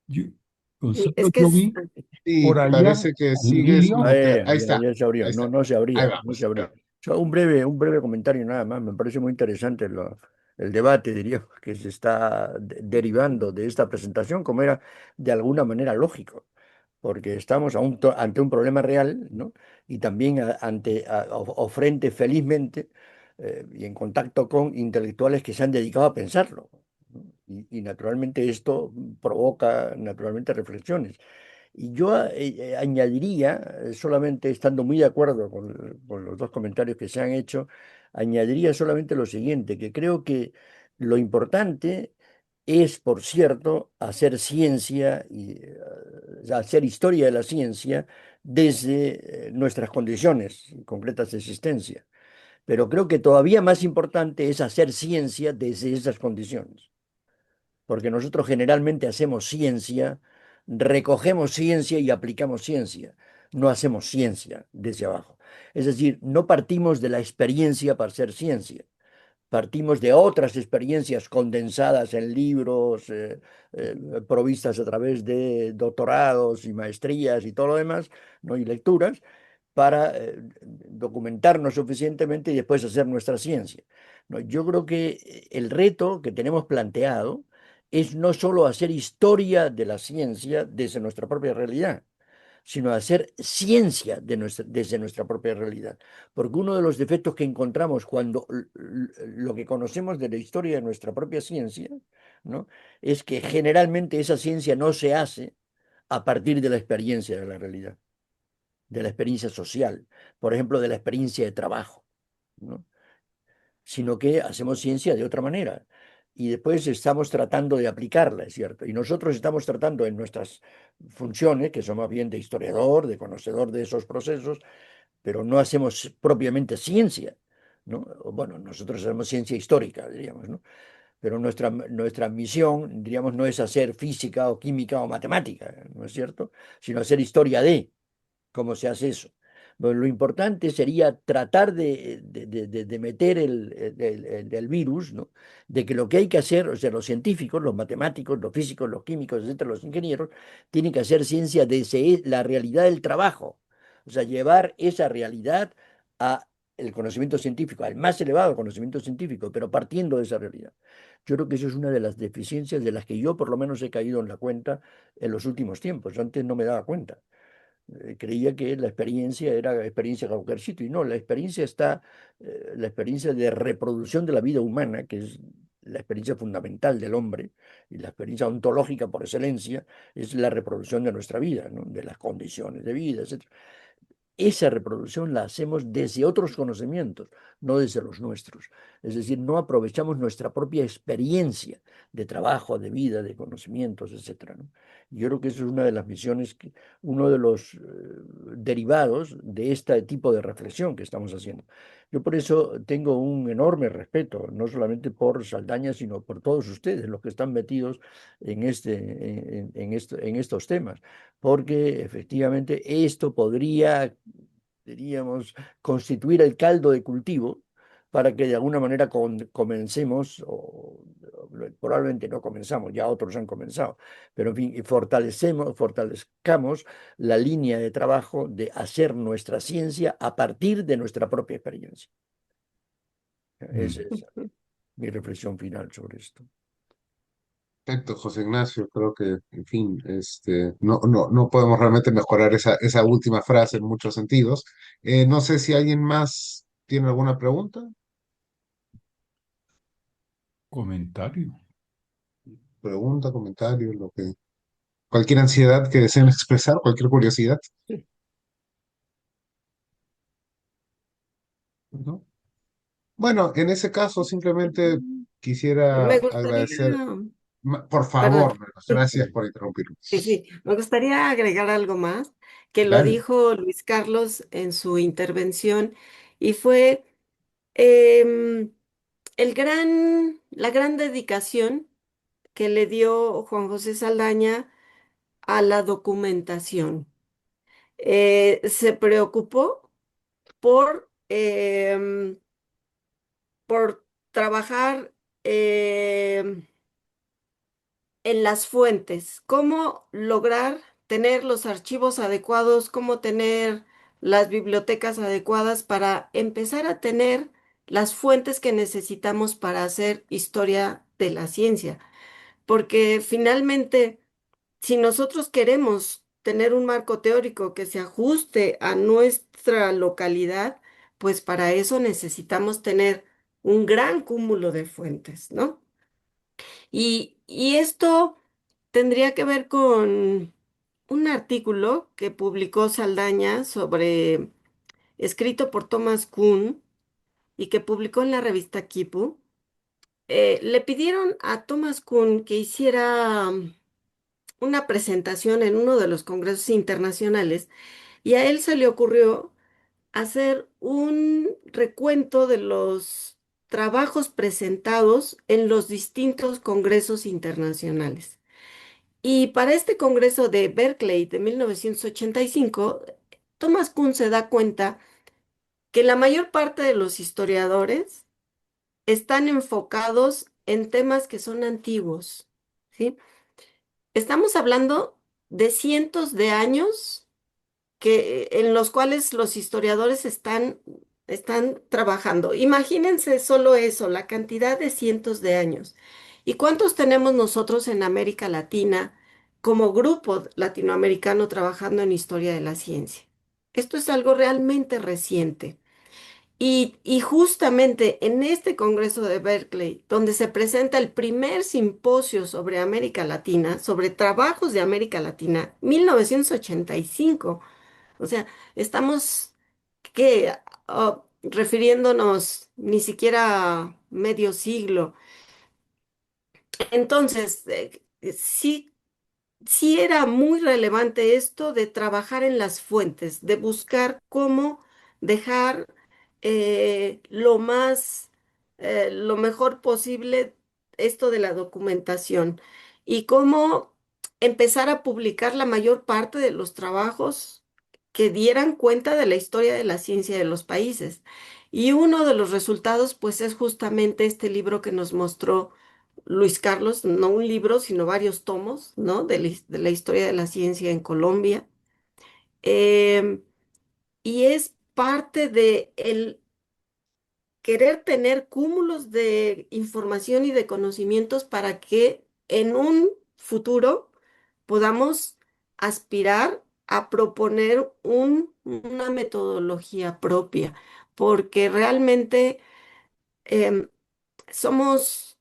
Yo, Sí, Gonzalo, es que yo es, vi Sí, por allá parece que a sigues Emilio. muteado. Ahí Ya, está, ya se abrió. ahí No, está. no se Ahí abría, no se vamos. abría. Un breve comentario nada más. Me parece muy interesante el debate, diría, que se está derivando de esta presentación, como era de alguna manera lógico, porque estamos ante un problema real, ¿no? Y también o frente, felizmente, y en contacto con intelectuales que se han dedicado a pensarlo, ¿no? Y naturalmente esto provoca naturalmente reflexiones. Y yo añadiría, solamente estando muy de acuerdo con los dos comentarios que se han hecho, añadiría solamente lo siguiente, que creo que lo importante es, por cierto, hacer ciencia y hacer historia de la ciencia desde nuestras condiciones concretas de existencia. Pero creo que todavía más importante es hacer ciencia desde esas condiciones, porque nosotros generalmente hacemos ciencia, recogemos ciencia y aplicamos ciencia, no hacemos ciencia desde abajo. Es decir, no partimos de la experiencia para ser ciencia. Partimos de otras experiencias condensadas en libros, provistas a través de doctorados y maestrías y todo lo demás, ¿no? Y lecturas, para documentarnos suficientemente y después hacer nuestra ciencia, ¿no? Yo creo que el reto que tenemos planteado es no solo hacer historia de la ciencia desde nuestra propia realidad, sino hacer ciencia desde nuestra propia realidad. Porque uno de los defectos que encontramos cuando lo que conocemos de la historia de nuestra propia ciencia, ¿no? Es que generalmente esa ciencia no se hace a partir de la experiencia de la realidad, de la experiencia social, por ejemplo, de la experiencia de trabajo, ¿no? Sino que hacemos ciencia de otra manera. Y después estamos tratando de aplicarla, es cierto. Y nosotros estamos tratando en nuestras funciones, que son más bien de historiador, de conocedor de esos procesos, pero no hacemos propiamente ciencia, ¿no? Bueno, nosotros hacemos ciencia histórica, diríamos, ¿no? Pero nuestra misión, diríamos, no es hacer física o química o matemática, ¿no es cierto? Sino hacer historia de cómo se hace eso. Bueno, lo importante sería tratar de meter el virus, ¿no? De que lo que hay que hacer, o sea, los científicos, los matemáticos, los físicos, los químicos, etcétera, los ingenieros, tienen que hacer ciencia desde la realidad del trabajo. O sea, llevar esa realidad a el conocimiento científico, al más elevado conocimiento científico, pero partiendo de esa realidad. Yo creo que eso es una de las deficiencias de las que yo por lo menos he caído en la cuenta en los últimos tiempos. Yo antes no me daba cuenta. Creía que la experiencia era experiencia cualquier sitio, y no, la experiencia está, la experiencia de reproducción de la vida humana, que es la experiencia fundamental del hombre, y la experiencia ontológica por excelencia, es la reproducción de nuestra vida, ¿no? De las condiciones de vida, etc. Esa reproducción la hacemos desde otros conocimientos, no desde los nuestros. Es decir, no aprovechamos nuestra propia experiencia de trabajo, de vida, de conocimientos, etcétera, ¿no? Yo creo que eso es una de las misiones, uno de los derivados de este tipo de reflexión que estamos haciendo. Yo por eso tengo un enorme respeto, no solamente por Saldaña, sino por todos ustedes, los que están metidos en estos temas, porque efectivamente esto podría, diríamos, constituir el caldo de cultivo para que de alguna manera comencemos, o probablemente no comenzamos, ya otros han comenzado, pero en fin, fortalezcamos la línea de trabajo de hacer nuestra ciencia a partir de nuestra propia experiencia. Esa Mm. es mi reflexión final sobre esto. Perfecto, José Ignacio. Creo que, en fin, no podemos realmente mejorar esa última frase en muchos sentidos. No sé si alguien más tiene alguna pregunta, Comentario. comentario, cualquier ansiedad que deseen expresar, cualquier curiosidad, Sí. ¿no? Bueno, en ese caso simplemente Me quisiera gustaría, agradecer, por perdón, favor, gracias por interrumpirme. sí, sí, me gustaría agregar algo más que lo Dale. dijo Luis Carlos en su intervención y fue em, la gran dedicación que le dio Juan José Saldaña a la documentación. Se preocupó por, por trabajar en las fuentes, cómo lograr tener los archivos adecuados, cómo tener las bibliotecas adecuadas para empezar a tener las fuentes que necesitamos para hacer historia de la ciencia. Porque finalmente, si nosotros queremos tener un marco teórico que se ajuste a nuestra localidad, pues para eso necesitamos tener un gran cúmulo de fuentes, ¿no? Y esto tendría que ver con un artículo que publicó Saldaña escrito por Thomas Kuhn y que publicó en la revista Kipu. Le pidieron a Thomas Kuhn que hiciera una presentación en uno de los congresos internacionales y a él se le ocurrió hacer un recuento de los trabajos presentados en los distintos congresos internacionales. Y para este congreso de Berkeley de 1985, Thomas Kuhn se da cuenta que la mayor parte de los historiadores están enfocados en temas que son antiguos, ¿sí? Estamos hablando de cientos de años en los cuales los historiadores están trabajando. Imagínense solo eso, la cantidad de cientos de años. ¿Y cuántos tenemos nosotros en América Latina como grupo latinoamericano trabajando en historia de la ciencia? Esto es algo realmente reciente. Y justamente en este Congreso de Berkeley, donde se presenta el primer simposio sobre América Latina, sobre trabajos de América Latina, 1985, o sea, estamos que refiriéndonos ni siquiera a medio siglo. Entonces, sí era muy relevante esto de trabajar en las fuentes, de buscar cómo dejar lo mejor posible esto de la documentación y cómo empezar a publicar la mayor parte de los trabajos que dieran cuenta de la historia de la ciencia de los países. Y uno de los resultados, pues, es justamente este libro que nos mostró Luis Carlos, no un libro, sino varios tomos, ¿no? De la historia de la ciencia en Colombia. Em, y es parte de el querer tener cúmulos de información y de conocimientos para que en un futuro podamos aspirar a proponer una metodología propia, porque realmente em, somos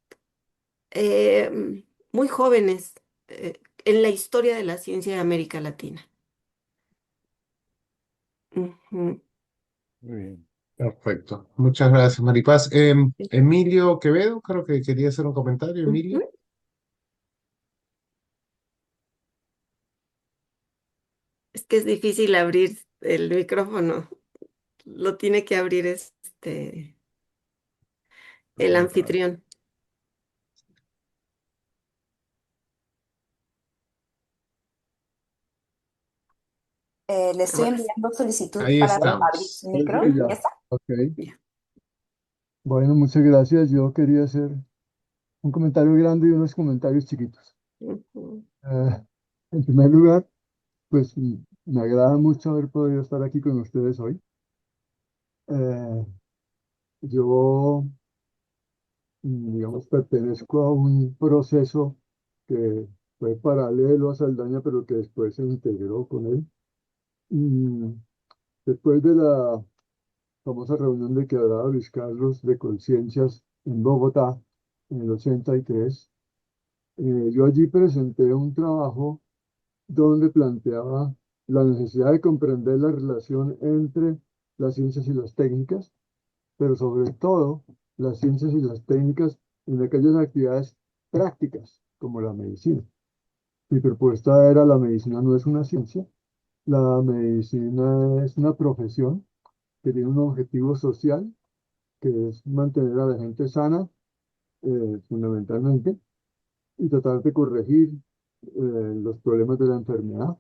muy jóvenes en la historia de la ciencia de América Latina. Ujú, Muy bien. Perfecto. Muchas gracias, Maripaz. Emilio Quevedo, creo que quería hacer un comentario, Emilio. ujú. Es que es difícil abrir el micrófono. Lo tiene que abrir el anfitrión. Le estoy Ahora sí. enviando solicitud Ahí para abrir estamos. su Parece micro. que Ujú, ¿Ya ya. está? Ok. ya. Bueno, muchas gracias. Yo quería hacer un comentario grande y unos comentarios chiquitos. Ujú, En primer lugar, pues me agrada mucho haber podido estar aquí con ustedes hoy. Eh, yo, digamos, pertenezco a un proceso que fue paralelo a Saldaña, pero que después se integró con él. Mm, Después de la famosa reunión de que hablaba Luis Carlos de conciencias en Bogotá en el 83, yo allí presenté un trabajo donde planteaba la necesidad de comprender la relación entre las ciencias y las técnicas, pero sobre todo las ciencias y las técnicas en aquellas actividades prácticas, como la medicina. Mi propuesta era: la medicina no es una ciencia, la medicina es una profesión que tiene un objetivo social, que es mantener a la gente sana, fundamentalmente, y tratar de corregir los problemas de la enfermedad.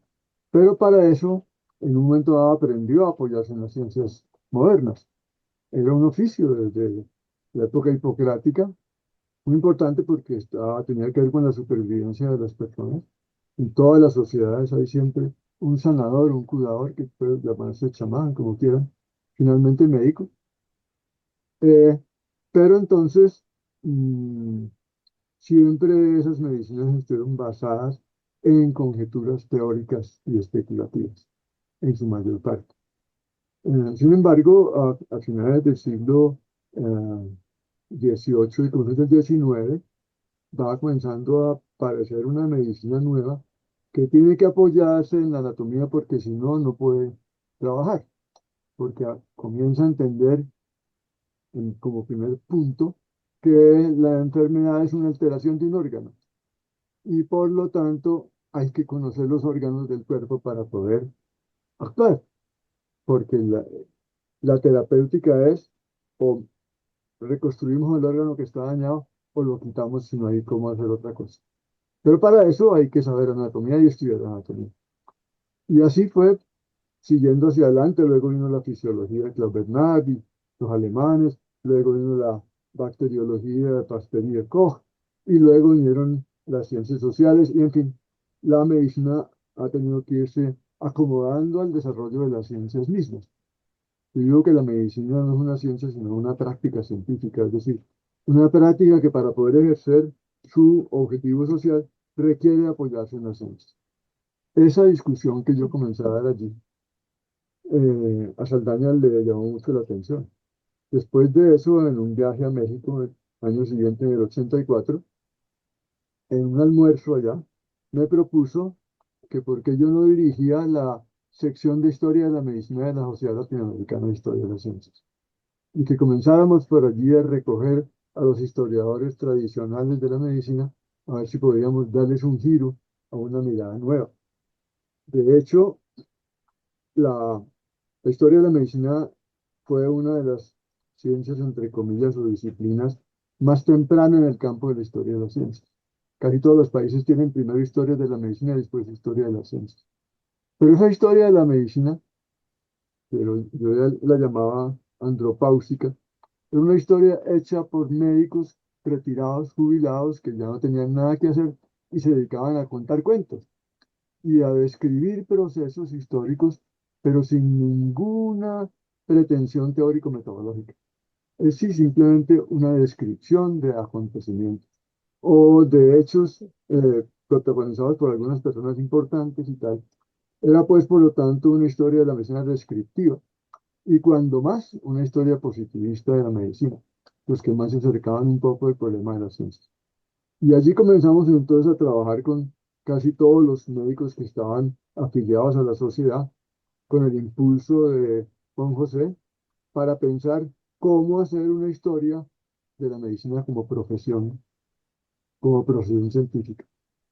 Pero para eso, en un momento dado, aprendió a apoyarse en las ciencias modernas. Era un oficio desde la época hipocrática, muy importante porque tenía que ver con la supervivencia de las personas. En todas las sociedades hay siempre un sanador, un curador, que puede llamarse chamán, como quieran, finalmente médico. Eh, pero entonces, mm, siempre esas medicinas estuvieron basadas en conjeturas teóricas y especulativas, en su mayor parte. Sin embargo, a finales del siglo XVIII y comienzos del XIX, va comenzando a aparecer una medicina nueva que tiene que apoyarse en la anatomía, porque si no, no puede trabajar, porque comienza a entender como primer punto que la enfermedad es una alteración de un órgano, y por lo tanto hay que conocer los órganos del cuerpo para poder actuar, porque la terapéutica es: o reconstruimos el órgano que está dañado, o lo quitamos si no hay cómo hacer otra cosa. Pero para eso hay que saber anatomía y estudiar anatomía. Y así fue siguiendo hacia adelante, luego vino la fisiología de Claude Bernard, los alemanes, luego vino la bacteriología de Pasteur y de Koch, y luego vinieron las ciencias sociales, y en fin, la medicina ha tenido que irse acomodando al desarrollo de las ciencias mismas. Yo digo que la medicina no es una ciencia, sino una práctica científica, es decir, una práctica que para poder ejercer su objetivo social requiere apoyarse en la ciencia. Esa discusión que yo comencé a dar allí, a Saldaña le llamó mucho la atención. Después de eso, en un viaje a México, el año siguiente, en el 84, en un almuerzo allá, me propuso que por qué yo no dirigía la sección de Historia de la Medicina de la Sociedad Latinoamericana de Historia de las Ciencias, y que comenzáramos por allí a recoger a los historiadores tradicionales de la medicina, a ver si podíamos darles un giro a una mirada nueva. De hecho, la, la historia de la medicina fue una de las ciencias, entre comillas, o disciplinas más temprano en el campo de la historia de las ciencias. Casi todos los países tienen primero historia de la medicina y después historia de las ciencias. Pero esa historia de la medicina, pero yo la llamaba andropáusica, era una historia hecha por médicos retirados, jubilados, que ya no tenían nada que hacer y se dedicaban a contar cuentos y a describir procesos históricos, pero sin ninguna pretensión teórico-metodológica. Es sí, simplemente una descripción de acontecimientos o de hechos protagonizados por algunas personas importantes y tal. Era pues, por lo tanto, una historia de la medicina descriptiva y cuando más, una historia positivista de la medicina, los que más se acercaban un poco al problema de las ciencias. Y allí comenzamos entonces a trabajar con casi todos los médicos que estaban afiliados a la sociedad, con el impulso de Juan José, para pensar cómo hacer una historia de la medicina como profesión científica.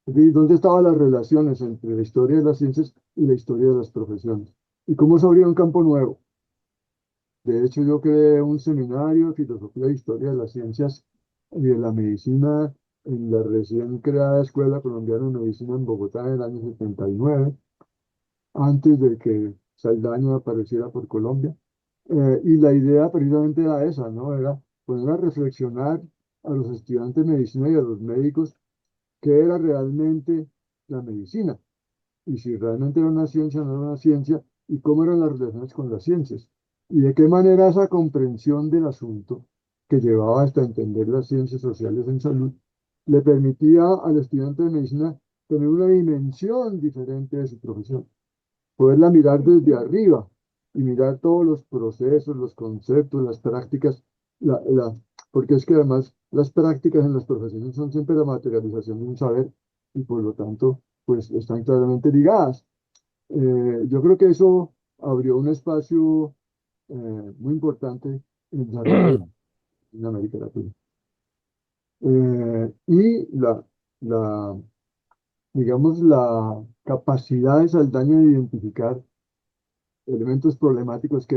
Es decir, ¿dónde estaban las relaciones entre la historia de las ciencias y la historia de las profesiones? ¿Y cómo se abría un campo nuevo? De hecho, yo creé un seminario de filosofía e historia de las ciencias y de la medicina en la recién creada Escuela Colombiana de Medicina en Bogotá en el año 79, antes de que Saldaña apareciera por Colombia. Y la idea precisamente era esa, ¿no? Era poner a reflexionar a los estudiantes de medicina y a los médicos qué era realmente la medicina y si realmente era una ciencia o no era una ciencia, y cómo eran las relaciones con las ciencias, y de qué manera esa comprensión del asunto, que llevaba hasta entender las ciencias sociales en salud, le permitía al estudiante de medicina tener una dimensión diferente de su profesión, poderla mirar desde arriba y mirar todos los procesos, los conceptos, las prácticas, la, la- porque es que además las prácticas en las profesiones son siempre la materialización de un saber y por lo tanto pues están claramente ligadas. Yo creo que eso abrió un espacio muy importante en el desarrollo en América Latina. Y digamos, la capacidad de Saldaña de identificar elementos problemáticos que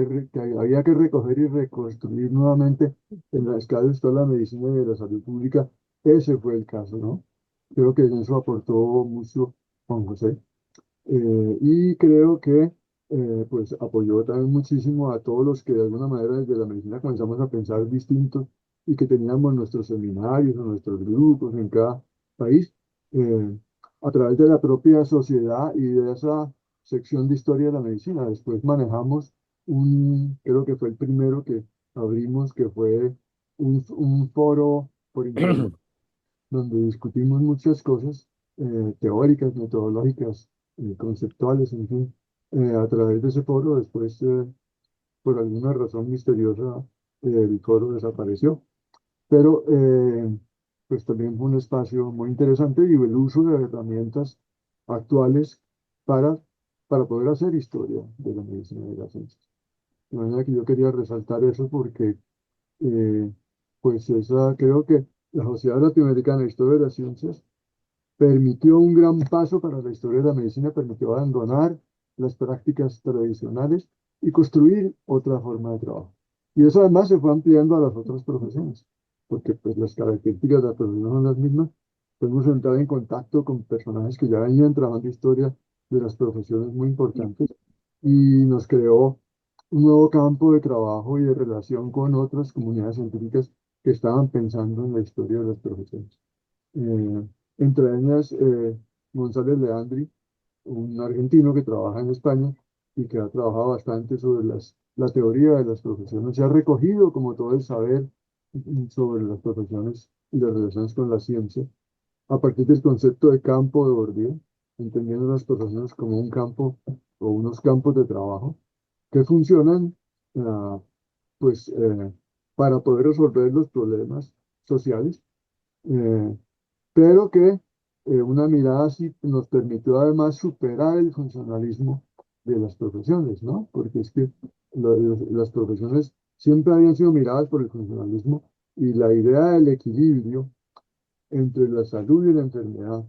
había que recoger y reconstruir nuevamente en la escala de toda la medicina y de la salud pública, ese fue el caso, ¿no? Creo que en eso aportó mucho Juan José. Y creo que pues apoyó también muchísimo a todos los que de alguna manera desde la medicina comenzamos a pensar distintos y que teníamos nuestros seminarios o nuestros grupos en cada país, eh, a través de la propia sociedad y de esa sección de historia de la medicina. Después manejamos creo que fue el primero que abrimos, que fue un foro por internet donde discutimos muchas cosas teóricas, metodológicas, conceptuales, en fin. A través de ese foro, después, por alguna razón misteriosa, el foro desapareció. Pero, pues también fue un espacio muy interesante y el uso de herramientas actuales para, para poder hacer historia de la medicina y de las ciencias. De manera que yo quería resaltar eso porque, eh, pues creo que la Sociedad Latinoamericana de Historia de las Ciencias permitió un gran paso para la historia de la medicina, permitió abandonar las prácticas tradicionales y construir otra forma de trabajo. Y eso además se fue ampliando a las otras profesiones, porque pues las características de la profesión son las mismas. Podemos entrar en contacto con personajes que ya venían trabajando historia de las profesiones muy importantes y nos creó un nuevo campo de trabajo y de relación con otras comunidades científicas que estaban pensando en la historia de las profesiones. Eh, Entre ellas, González Leandri, un argentino que trabaja en España y que ha trabajado bastante sobre la teoría de las profesiones. Se ha recogido como todo el saber sobre las profesiones y las relaciones con la ciencia a partir del concepto de campo de Bourdieu, entendiendo las profesiones como un campo o unos campos de trabajo que funcionan ah, pues, para poder resolver los problemas sociales, eh, pero que una mirada así nos permitió además superar el funcionalismo de las profesiones, ¿no? Porque es que las profesiones siempre habían sido miradas por el funcionalismo y la idea del equilibrio entre la salud y la enfermedad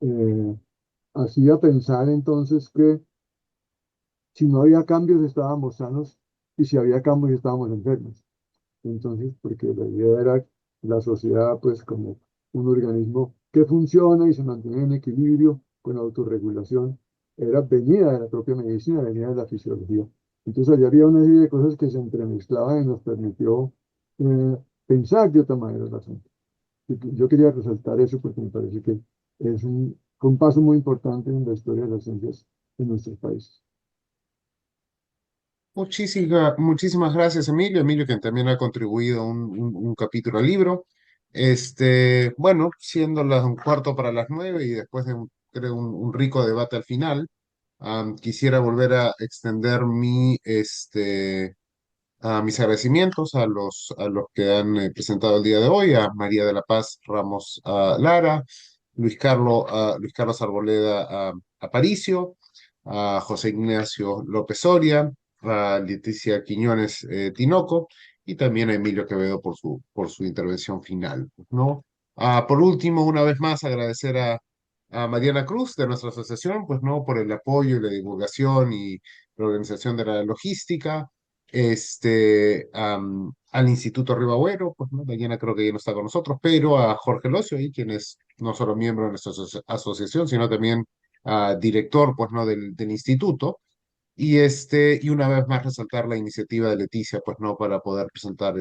eh, hacía pensar entonces que si no había cambios estábamos sanos y si había cambios estábamos enfermos. Entonces, porque la idea era la sociedad pues como un organismo que funciona y se mantiene en equilibrio con autorregulación, era venida de la propia medicina, venida de la fisiología. Entonces allá había una serie de cosas que se entremezclaban y nos permitió pensar de otra manera el asunto. Yo quería resaltar eso porque me parece que fue un paso muy importante en la historia de las ciencias en nuestros países. Muchísimas gracias, Emilio. Emilio, que también ha contribuido un capítulo al libro. Bueno, siendo las un cuarto para las 9 y después de creo, un rico debate al final, quisiera volver a extender mis agradecimientos a los que han presentado el día de hoy, a María de la Paz Ramos Lara, Luis Carlos Arboleda Aparicio, a José Ignacio López Soria, a Leticia Quiñones Tinoco y también a Emilio Quevedo por su intervención final, ¿no? Por último, una vez más, agradecer a Mariana Cruz de nuestra asociación, pues, ¿no? Por el apoyo y la divulgación y la organización de la logística al Instituto Ribagüero, pues ¿no? Mañana creo que ya no está con nosotros, pero a Jorge Locio, ahí, quien es no solo miembro de nuestra asociación, sino también director, pues, ¿no? del instituto. Y una vez más resaltar la iniciativa de Leticia, pues, ¿no? Para poder presentar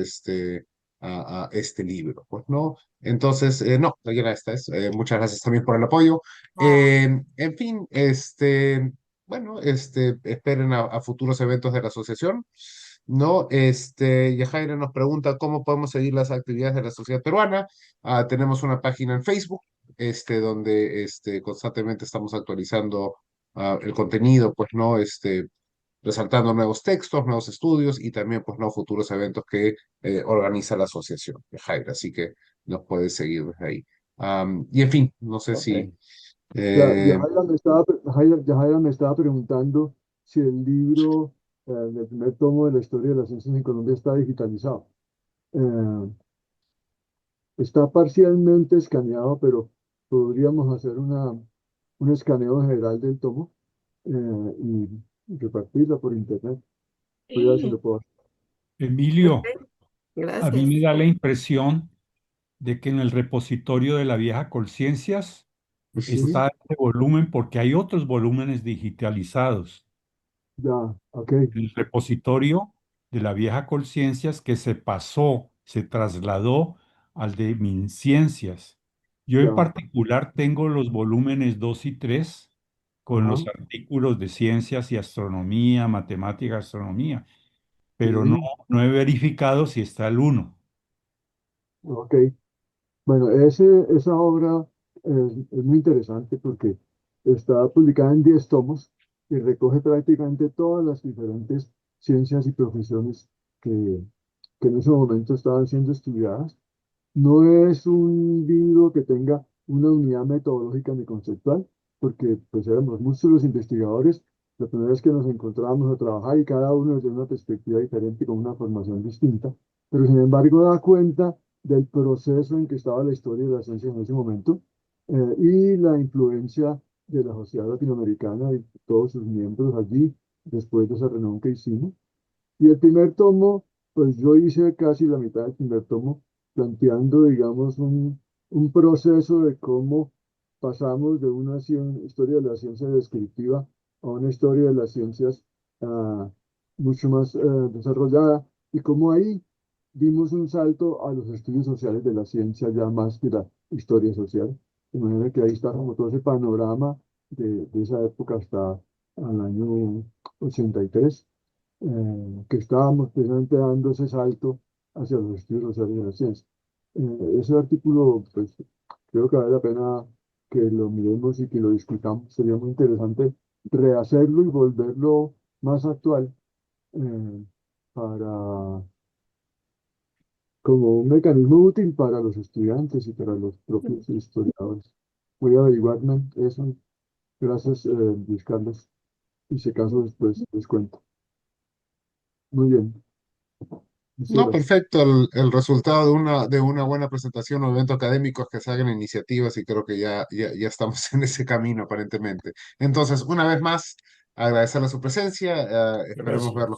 a este libro, pues, ¿no? Entonces, no, Diana, esta es. Muchas gracias también por el apoyo. En fin, bueno, esperen a futuros eventos de la asociación, ¿no? Yajaira nos pregunta cómo podemos seguir las actividades de la sociedad peruana. Tenemos una página en Facebook, donde constantemente estamos actualizando el contenido, pues, ¿no? Resaltando nuevos textos, nuevos estudios y también, pues, ¿no? Futuros eventos que organiza la asociación de Jaira, así que nos puedes seguir desde ahí. Y en fin, no sé Ok. si... eh, Yajaira me estaba preguntando si el libro, del primer tomo de la historia de las ciencias en Colombia está digitalizado. Eh, Está parcialmente escaneado, pero podríamos hacer un escaneo general del tomo y repartirlo por internet. Voy a ver si Sí, lo puedo hacer. Emilio, perfecto. a mí me Gracias. da la impresión de que en el repositorio de la vieja Colciencias Sí, está este volumen porque hay otros volúmenes digitalizados. ya, ok, El repositorio de la vieja Colciencias que se pasó, se trasladó al de MinCiencias. Yo en ya, particular tengo los volúmenes 2 y 3 con los ajá, artículos de ciencias y astronomía, matemática, astronomía, pero no, sí, no he verificado si está el uno. ok. Bueno, esa obra es muy interesante porque está publicada en 10 tomos y recoge prácticamente todas las diferentes ciencias y profesiones que en ese momento estaban siendo estudiadas. No es un libro que tenga una unidad metodológica ni conceptual, porque pues éramos muchos los investigadores, la primera vez que nos encontrábamos a trabajar y cada uno desde una perspectiva diferente, con una formación distinta, pero sin embargo da cuenta del proceso en que estaba la historia de la ciencia en ese momento y la influencia de la sociedad latinoamericana y todos sus miembros allí, después de esa reunión que hicimos. Y el primer tomo, pues yo hice casi la mitad del primer tomo, planteando, digamos, un proceso de cómo pasamos de una historia de la ciencia descriptiva a una historia de las ciencias ah, mucho más desarrollada, y como ahí dimos un salto a los estudios sociales de la ciencia, ya más que la historia social. De manera que ahí está como todo ese panorama de esa época hasta el año 83, que estábamos precisamente dando ese salto hacia los estudios sociales de la ciencia. Ese artículo, pues, creo que vale la pena que lo miremos y que lo discutamos. Sería muy interesante rehacerlo y volverlo más actual, eh, para, como un mecanismo útil para los estudiantes y para los propios historiadores. Voy a averiguarme eso. Gracias, Luis Carlos. Y si acaso después les cuento. Muy bien. Muchas No, gracias. perfecto. El resultado de una buena presentación o evento académico es que se hagan iniciativas y creo que ya estamos en ese camino aparentemente. Entonces, una vez más, agradecerle su presencia. Esperemos verlos. Gracias.